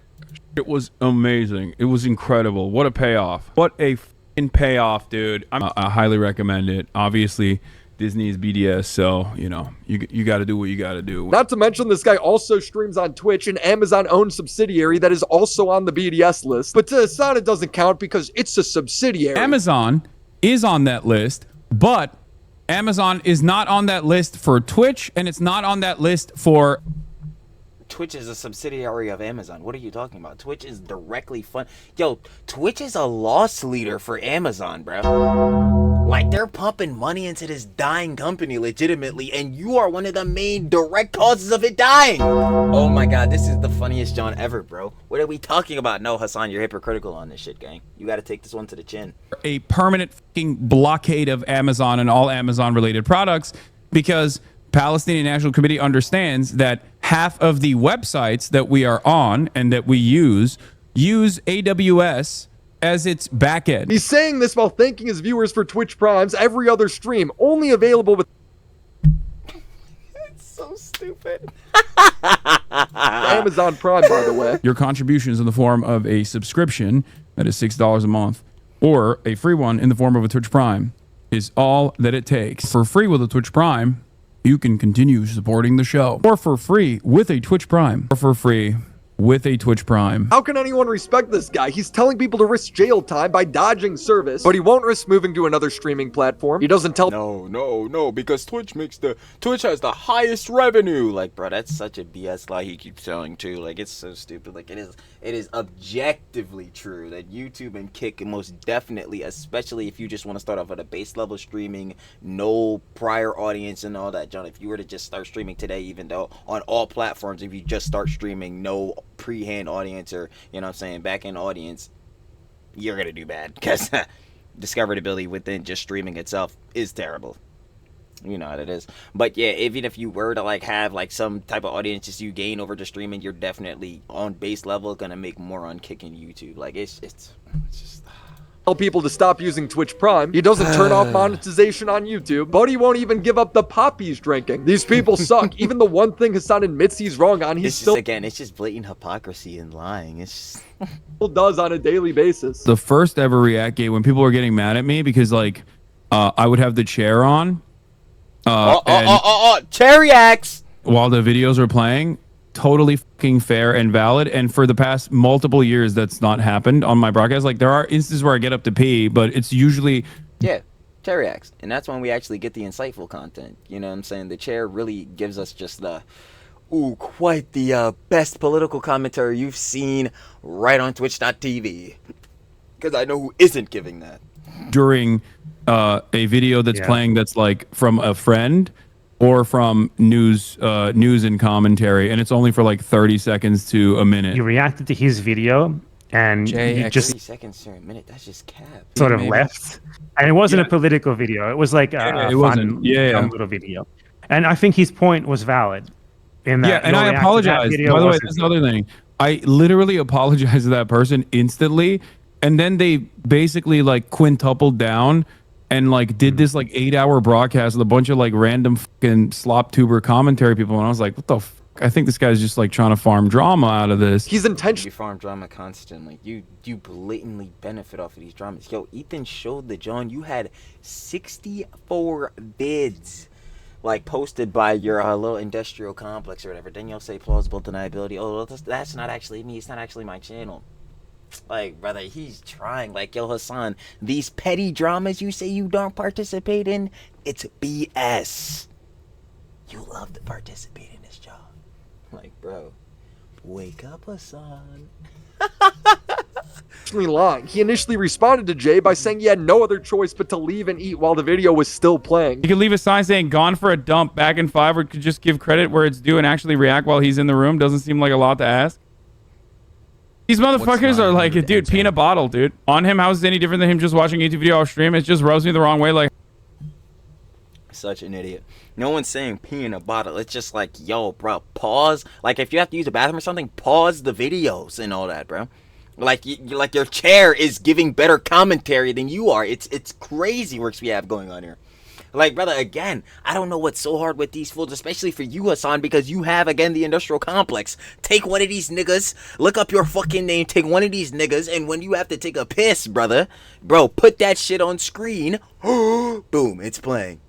It was amazing. It was incredible. What a payoff. What a f***ing payoff, dude. I highly recommend it. Obviously, Disney is BDS, so, you know, you got to do what you got to do. Not to mention, this guy also streams on Twitch, an Amazon-owned subsidiary that is also on the BDS list. But to Hasan, it doesn't count because it's a subsidiary. Amazon is on that list, but Amazon is not on that list for Twitch, and it's not on that list for... Twitch is a subsidiary of Amazon. What are you talking about? Twitch is directly Yo, Twitch is a loss leader for Amazon, bro. Like, they're pumping money into this dying company legitimately, and you are one of the main direct causes of it dying. Oh my god, this is the funniest John ever, bro. What are we talking about? No, Hasan, you're hypocritical on this shit, gang. You gotta take this one to the chin. A permanent fucking blockade of Amazon and all Amazon-related products, because Palestinian National Committee understands that half of the websites that we are on and that we use AWS as its backend. He's saying this while thanking his viewers for Twitch Prime's every other stream, only available with... It's so stupid. Amazon Prime, by the way. Your contributions in the form of a subscription, that is $6 a month, or a free one in the form of a Twitch Prime, is all that it takes. For free with a Twitch Prime, you can continue supporting the show. Or for free with a Twitch Prime. Or for free with a Twitch Prime. How can anyone respect this guy? He's telling people to risk jail time by dodging service, but he won't risk moving to another streaming platform. He doesn't tell... No, because Twitch has the highest revenue. Like, bro, that's such a BS lie he keeps telling too. Like, it's so stupid. Like, it is objectively true that YouTube and Kick most definitely, especially if you just want to start off at a base level streaming, no prior audience and all that, John. If you were to just start streaming today, even though on all platforms, if you just start streaming, no pre-hand audience or, you know what I'm saying, back-end audience, you're gonna do bad, because discoverability within just streaming itself is terrible. You know what it is. But yeah, even if you were to like have like some type of audiences you gain over just streaming, you're definitely on base level gonna make more on kicking YouTube. Like, it's just tell people to stop using Twitch Prime. He doesn't turn off monetization on YouTube, but he won't even give up the pop he's drinking. These people suck. Even the one thing Hasan admits he's wrong on, he's still... again, it's just blatant hypocrisy and lying. It's just... still does on a daily basis. The first ever React game when people were getting mad at me because like I would have the chair on. Chair reacts! While the videos are playing. Totally fucking fair and valid, and for the past multiple years that's not happened on my broadcast. Like, there are instances where I get up to pee, but it's usually chair reacts, and that's when we actually get the insightful content. You know what I'm saying? The chair really gives us just the quite the best political commentary you've seen right on twitch.tv, because I know who isn't giving that during a video that's playing that's like from a friend or from news and commentary, and it's only for like 30 seconds to a minute. You reacted to his video, and you just 30 seconds to a minute. That's just cap. Sort of left, and it wasn't a political video. It was like a fun, dumb little video. And I think his point was valid. In that, and I apologize. By the way, that's another thing. I literally apologized to that person instantly, and then they basically like quintupled down and like did this like 8-hour broadcast with a bunch of like random fucking slop tuber commentary people, and I was like, what the f? I think this guy's just like trying to farm drama out of this. He's intentionally farm drama constantly. You blatantly benefit off of these dramas. Yo, Ethan showed the John you had 64 bids like posted by your little industrial complex or whatever. Then you'll say plausible deniability. Oh, that's not actually me. It's not actually my channel. Like, brother, he's trying. Like, yo, Hasan, these petty dramas you say you don't participate in, it's BS. You love to participate in this job. Like, bro, wake up, Hasan. lying. He initially responded to Jay by saying he had no other choice but to leave and eat while the video was still playing. You could leave a sign saying "gone for a dump" back in 5, or could just give credit where it's due and actually react while he's in the room. Doesn't seem like a lot to ask. These motherfuckers are like, dude, peanut bottle, dude. On him, how is it any different than him just watching a YouTube video off stream? It just rubs me the wrong way. Like, Such an idiot. No one's saying pee in a bottle. It's just like, yo, bro, pause. Like, if you have to use the bathroom or something, pause the videos and all that, bro. Like, like your chair is giving better commentary than you are. It's crazy works we have going on here. Like, brother, again, I don't know what's so hard with these fools, especially for you, Hasan, because you have, again, the industrial complex. Take one of these niggas, look up your fucking name, take one of these niggas, and when you have to take a piss, brother, bro, put that shit on screen. Boom, it's playing.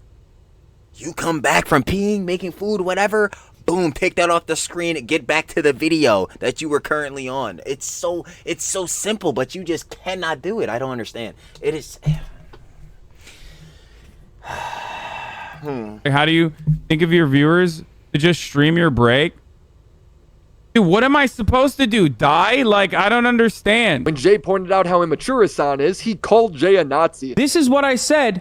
You come back from peeing, making food, whatever, boom, take that off the screen and get back to the video that you were currently on. It's so simple, but you just cannot do it. I don't understand. It is... How do you think of your viewers to just stream your break? Dude, what am I supposed to do? Die? Like, I don't understand. When Jay pointed out how immature Hasan is, he called Jay a Nazi. This is what I said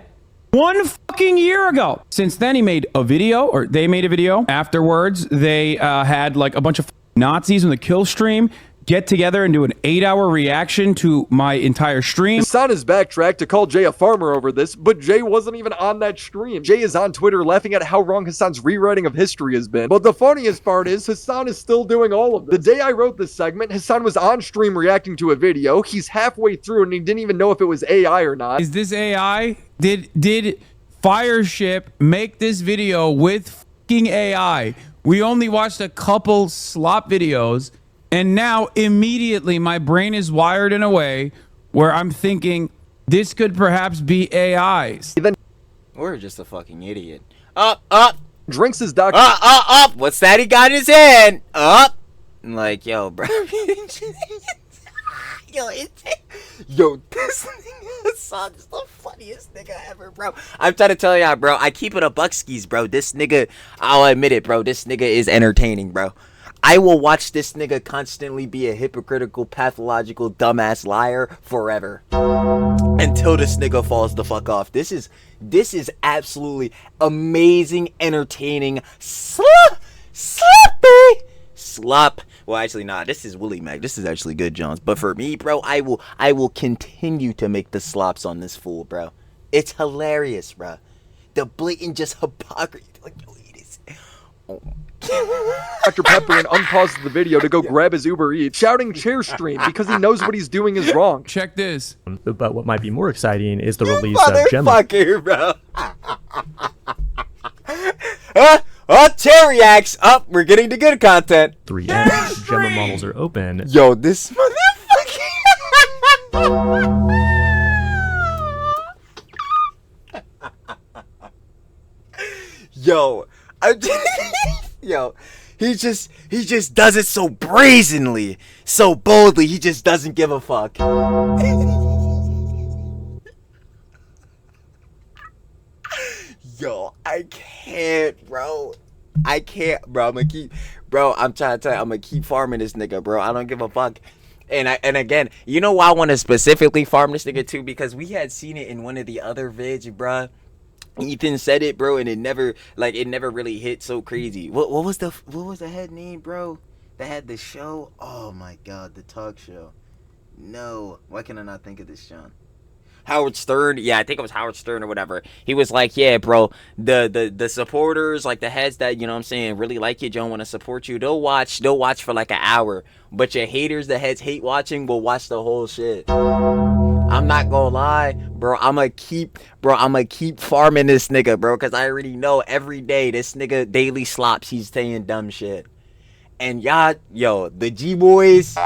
1 fucking year ago. Since then, he made a video, or they made a video. Afterwards, they had like a bunch of Nazis on the kill stream get together and do an 8-hour reaction to my entire stream. Hasan has backtracked to call Jay a farmer over this, but Jay wasn't even on that stream. Jay is on Twitter laughing at how wrong Hasan's rewriting of history has been. But the funniest part is Hasan is still doing all of this. The day I wrote this segment, Hasan was on stream reacting to a video. He's halfway through and he didn't even know if it was AI or not. Is this AI? Did Fireship make this video with fucking AI? We only watched a couple slop videos, and now immediately my brain is wired in a way where I'm thinking this could perhaps be AIs. Or just a fucking idiot. Up. Drinks his doctor. Up. What's that he got in his hand? Up. I'm like, yo, bro. Yo, this nigga Hasan is the funniest nigga ever, bro. I'm trying to tell y'all, bro. I keep it a buckskis, bro. This nigga, I'll admit it, bro. This nigga is entertaining, bro. I will watch this nigga constantly be a hypocritical, pathological, dumbass liar forever. Until this nigga falls the fuck off. This is absolutely amazing, entertaining, slap. Well, actually, nah, this is Willie Mac. This is actually good, Johns. But for me, bro, I will continue to make the slops on this fool, bro. It's hilarious, bro. The blatant just hypocrisy. Like, yo, it is. Oh. Dr. Pepper and unpauses the video to go grab his Uber Eats, shouting chair stream because he knows what he's doing is wrong. Check this. But what might be more exciting is the release of Gemma. Motherfucker, bro. Chair reacts. We're getting to good content. 3M Gemma models are open. Yo, this motherfucker. Yo, yo, he just does it so brazenly, so boldly. He just doesn't give a fuck. Yo, I can't, bro. I'm trying to tell you, I'm gonna keep farming this nigga, bro. I don't give a fuck. And again, you know why I want to specifically farm this nigga too? Because we had seen it in one of the other vids, bro. Ethan said it, bro, and it never really hit so crazy. What was the head name, bro? That had the show? Oh my god, the talk show. No, why can I not think of this, John? Howard Stern. Yeah, I think it was Howard Stern or whatever. He was like, yeah, bro, the supporters, like the heads that, you know what I'm saying, really like you, don't want to support you, they'll watch for like an hour. But your haters, the heads hate watching, will watch the whole shit. I'm not gonna lie, bro. I'm gonna keep farming this nigga, bro, because I already know every day this nigga daily slops, he's saying dumb shit. And y'all, yo, the G-Boys,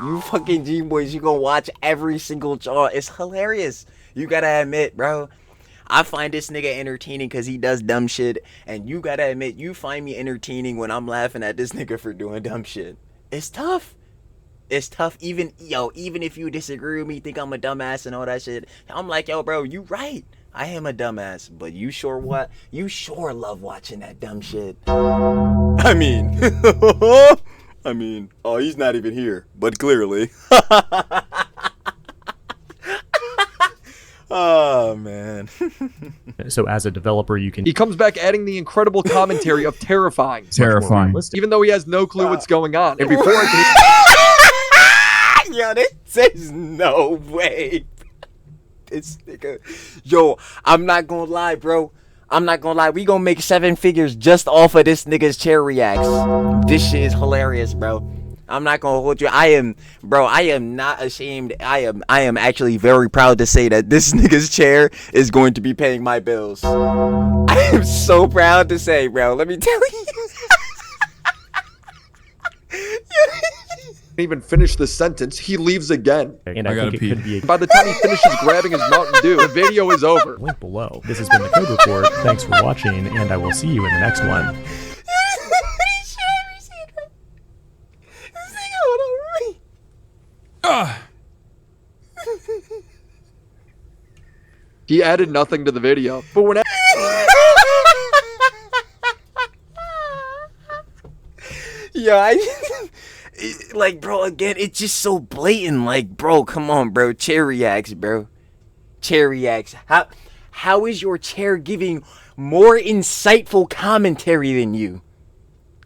you fucking G-Boys, you gonna watch every single jaw. It's hilarious. You gotta admit, bro. I find this nigga entertaining because he does dumb shit. And you gotta admit, you find me entertaining when I'm laughing at this nigga for doing dumb shit. It's tough. It's tough. Even if you disagree with me, think I'm a dumbass and all that shit, I'm like, yo, bro, you right. I am a dumbass, but you sure love watching that dumb shit. I mean, oh, he's not even here, but clearly. Oh, man. So as a developer, you can... He comes back adding the incredible commentary of terrifying. Terrifying. Even though he has no clue what's going on. And before I can... Yo, this says no way. This nigga. Yo, I'm not gonna lie, bro. I'm not gonna lie, we gonna make 7 figures just off of this nigga's chair reacts. This shit is hilarious, bro. I'm not gonna hold you. I am not ashamed. I am actually very proud to say that this nigga's chair is going to be paying my bills. I am so proud to say, bro. Let me tell you. Even finish the sentence, he leaves again. And I think it could be By the time he finishes grabbing his Mountain Dew, the video is over. link below. This has been the Code Report. Thanks for watching, and I will see you in the next one. He added nothing to the video, but when Yeah, like, bro, again, it's just so blatant. Like, bro, come on, bro. Chair reacts, bro. Chair reacts. How is your chair giving more insightful commentary than you?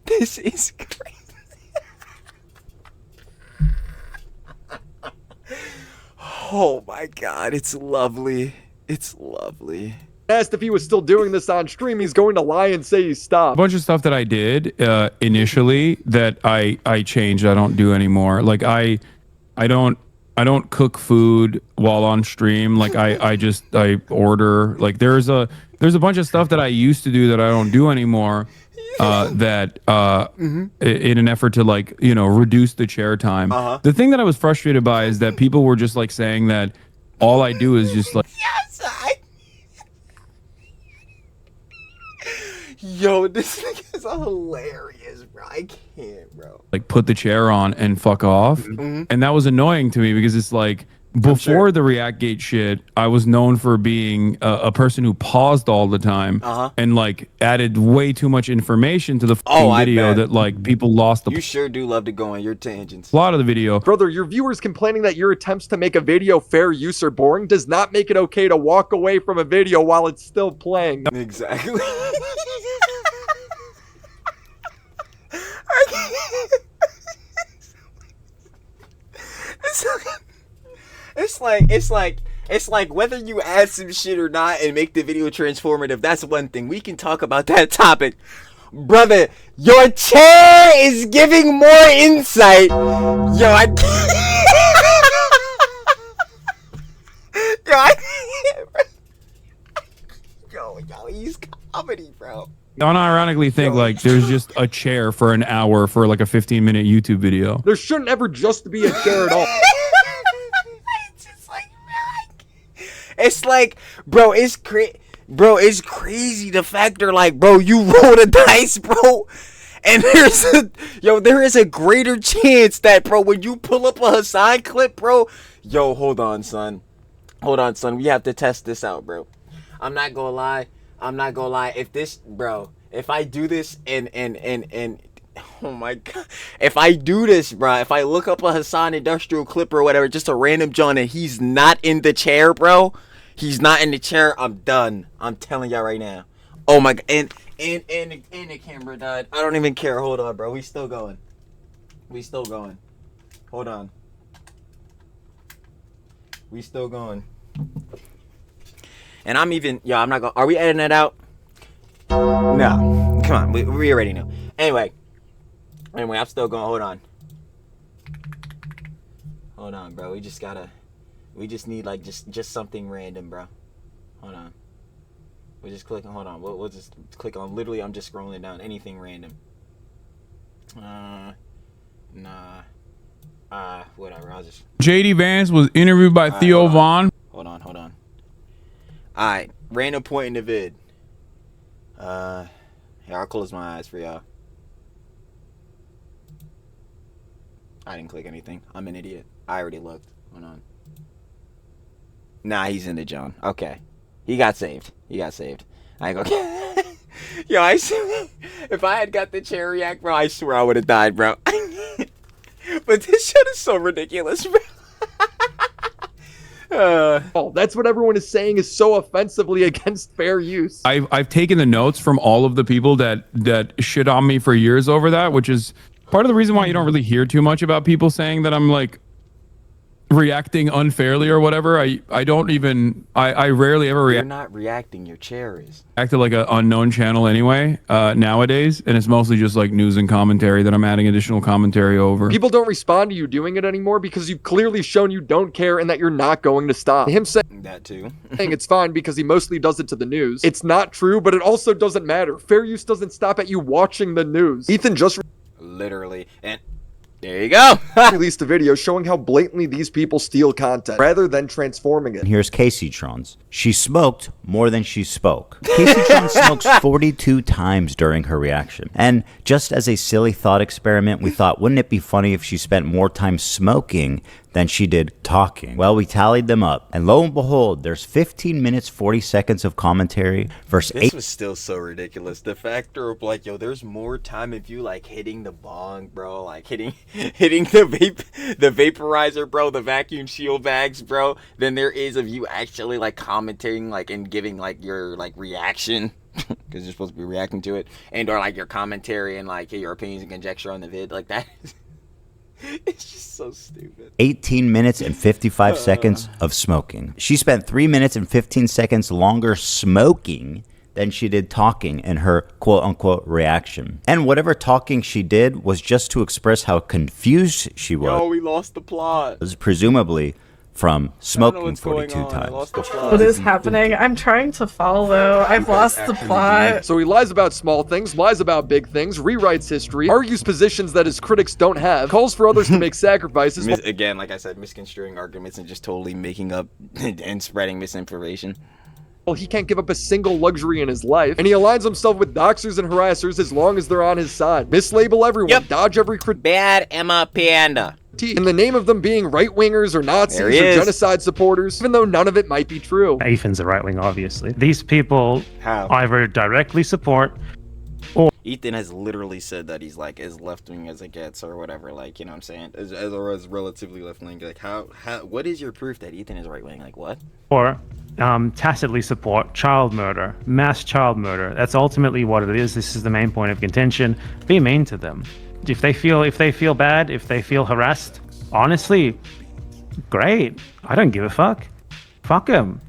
This is crazy. Oh my god, it's lovely. It's lovely. Asked if he was still doing this on stream, he's going to lie and say he stopped. A bunch of stuff that I did initially that I changed. I don't do anymore. Like I don't cook food while on stream. Like I order. Like there's a bunch of stuff that I used to do that I don't do anymore. In an effort to, like, you know, reduce the chair time. The thing that I was frustrated by is that people were just like saying that all I do is just like Yo, this thing is hilarious, bro. I can't, bro. like put the chair on and fuck off. And that was annoying to me because it's like before the Reactgate shit, I was known for being a person who paused all the time and like added way too much information to the video that like people lost the You sure do love to go on your tangents. plot of the video. Brother, your viewers complaining that your attempts to make a video fair use or boring does not make it okay to walk away from a video while it's still playing. Exactly. It's like whether you add some shit or not and make the video transformative, that's one thing. We can talk about that topic. Brother, your chair is giving more insight. Yo, I Yo, he's comedy, bro. Don't ironically think like there's just a chair for an hour for like a 15-minute YouTube video. There shouldn't ever just be a chair at all. It's like, bro, it's crazy the factor, like, bro, you roll the dice, bro, and there is a greater chance that, bro, when you pull up a Hasan clip, bro, yo, hold on, son, we have to test this out, bro. I'm not gonna lie, if I do this and oh my god, if I do this, bro, if I look up a Hasan industrial clip or whatever, just a random John, and he's not in the chair, bro, I'm done. I'm telling y'all right now. Oh my god, and the camera died. I don't even care. Hold on, bro. We still going. Hold on. We still going. And I'm not gonna. Are we editing it out? No. Come on. We already know. Anyway, I'm still going. Hold on, bro. We just need like just something random, bro. Hold on. We just click on. Hold on. We'll just click on. Literally, I'm just scrolling down. Anything random. Nah. Whatever. I'll just. JD Vance was interviewed by Theo Vaughn. Hold on. All right. Random point in the vid. Here, I'll close my eyes for y'all. I didn't click anything. I'm an idiot. I already looked. Hold on. Nah, he's in the John. Okay. He got saved. I ain't gonna. Yo, if I had got the chair react, bro, I swear I would have died, bro. But this shit is so ridiculous, bro. That's what everyone is saying is so offensively against fair use. I've taken the notes from all of the people that shit on me for years over that, which is part of the reason why you don't really hear too much about people saying that I'm like reacting unfairly or whatever. I don't even I rarely ever You're react not reacting, your chair is. to like an unknown channel anyway nowadays, and it's mostly just like news and commentary that I'm adding additional commentary over. People don't respond to you doing it anymore because you've clearly shown you don't care and that you're not going to stop. Him saying That too. it's fine because he mostly does it to the news. It's not true, but it also doesn't matter. Fair use doesn't stop at you watching the news. Ethan just Literally. And there you go. released a video showing how blatantly these people steal content rather than transforming it. And here's Casey Trons. She smoked more than she spoke. Casey Trons smokes 42 times during her reaction. And just as a silly thought experiment, we thought, wouldn't it be funny if she spent more time smoking than she did talking? Well, we tallied them up, and lo and behold, there's 15 minutes 40 seconds of commentary versus This was still so ridiculous. The factor of like, yo, there's more time of you like hitting the bong, bro, like hitting the vaporizer, bro, the vacuum seal bags, bro, than there is of you actually like commenting like and giving like your like reaction. Because you're supposed to be reacting to it, and or like your commentary and like your opinions and conjecture on the vid, like that. It's just so stupid. 18 minutes and 55 seconds of smoking. She spent 3 minutes and 15 seconds longer smoking than she did talking in her quote-unquote reaction. And whatever talking she did was just to express how confused she was. Yo, we lost the plot. Presumably from smoking 42 times. What is happening? I'm trying to follow. I've lost the plot. So he lies about small things, lies about big things, rewrites history, argues positions that his critics don't have, calls for others to make sacrifices. Again, like I said, misconstruing arguments and just totally making up and spreading misinformation. Well, he can't give up a single luxury in his life, and he aligns himself with doxers and harassers as long as they're on his side. Mislabel everyone, dodge every critique. Bad Emma Panda. In the name of them being right-wingers or Nazis or genocide supporters, even though none of it might be true. Ethan's a right wing, obviously. These people either directly support or Ethan has literally said that he's like as left-wing as it gets or whatever, like, you know what I'm saying, as relatively left-wing. Like, how what is your proof that Ethan is right-wing? Like, what? Or tacitly support child murder, mass child murder. That's ultimately what it is. This is the main point of contention. Be mean to them. If they feel bad, if they feel harassed, honestly, great. I don't give a fuck. Fuck them.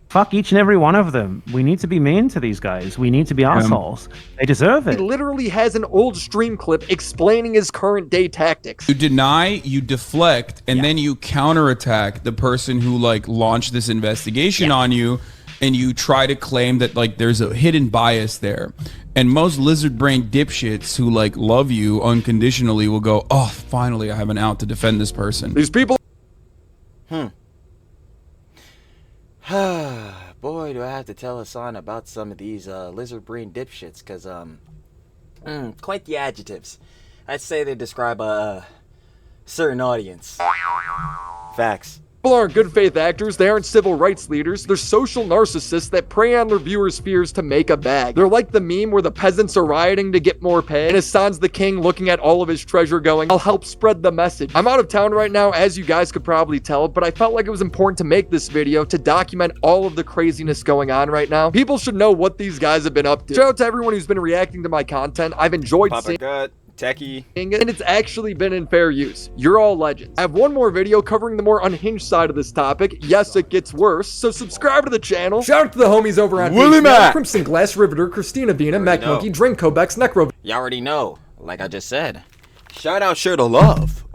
Fuck each and every one of them. We need to be mean to these guys. We need to be assholes. They deserve it. He literally has an old stream clip explaining his current day tactics. You deny, you deflect, and then you counterattack the person who like launched this investigation on you, and you try to claim that like there's a hidden bias there. And most lizard brain dipshits who like love you unconditionally will go, oh, finally I have an out to defend this person. These people Boy, do I have to tell Hasan about some of these lizard brain dipshits, because quite the adjectives. I'd say they describe a certain audience. Facts. People aren't good faith actors, they aren't civil rights leaders, they're social narcissists that prey on their viewers' fears to make a bag. They're like the meme where the peasants are rioting to get more pay, and Hasan's the king looking at all of his treasure going, I'll help spread the message. I'm out of town right now, as you guys could probably tell, but I felt like it was important to make this video to document all of the craziness going on right now. People should know what these guys have been up to. Shout out to everyone who's been reacting to my content. I've enjoyed seeing Techie. And it's actually been in fair use. You're all legends. I have one more video covering the more unhinged side of this topic. Yes, it gets worse, so subscribe to the channel. Shout out to the homies over on Patreon, Crimson Glass, Riveter, Christina Vina, Mac Monkey, Drink Kobex, Necro. You already know, like I just said. Shout out Share to Love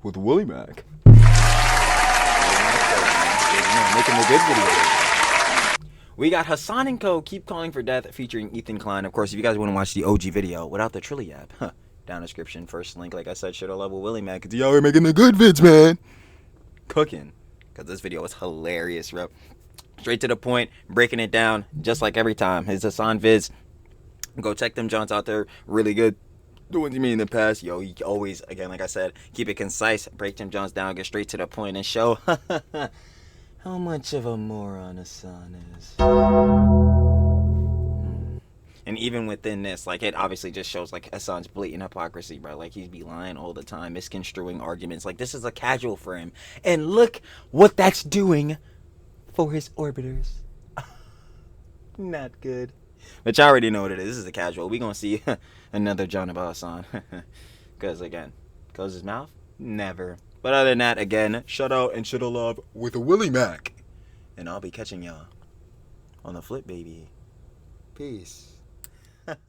with Willie Mac. Making a good video. We got Hasan and Co. Keep Calling for Death featuring Ethan Klein. Of course, if you guys want to watch the OG video without the Trilly app, down description, first link, like I said, Share to Love with Willie Mac. Y'all are making the good vids, man. Cooking. Because this video was hilarious, bro. Straight to the point, breaking it down, just like every time. His Hasan vids. Go check them Johns out there. Really good. The ones you made in the past. Yo, he always, again, like I said, keep it concise. Break them Johns down, get straight to the point, and show how much of a moron Hasan is. And even within this, like, it obviously just shows, like, Hasan's blatant hypocrisy, bro. Like, he'd be lying all the time, misconstruing arguments. Like, this is a casual for him. And look what that's doing for his orbiters. Not good. But y'all already know what it is. This is a casual. We gonna see another John about Hasan. Because, again, close his mouth? Never. But other than that, again, shout out and shoulda love with a Willie Mac. And I'll be catching y'all on the flip, baby. Peace. Thank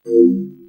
you.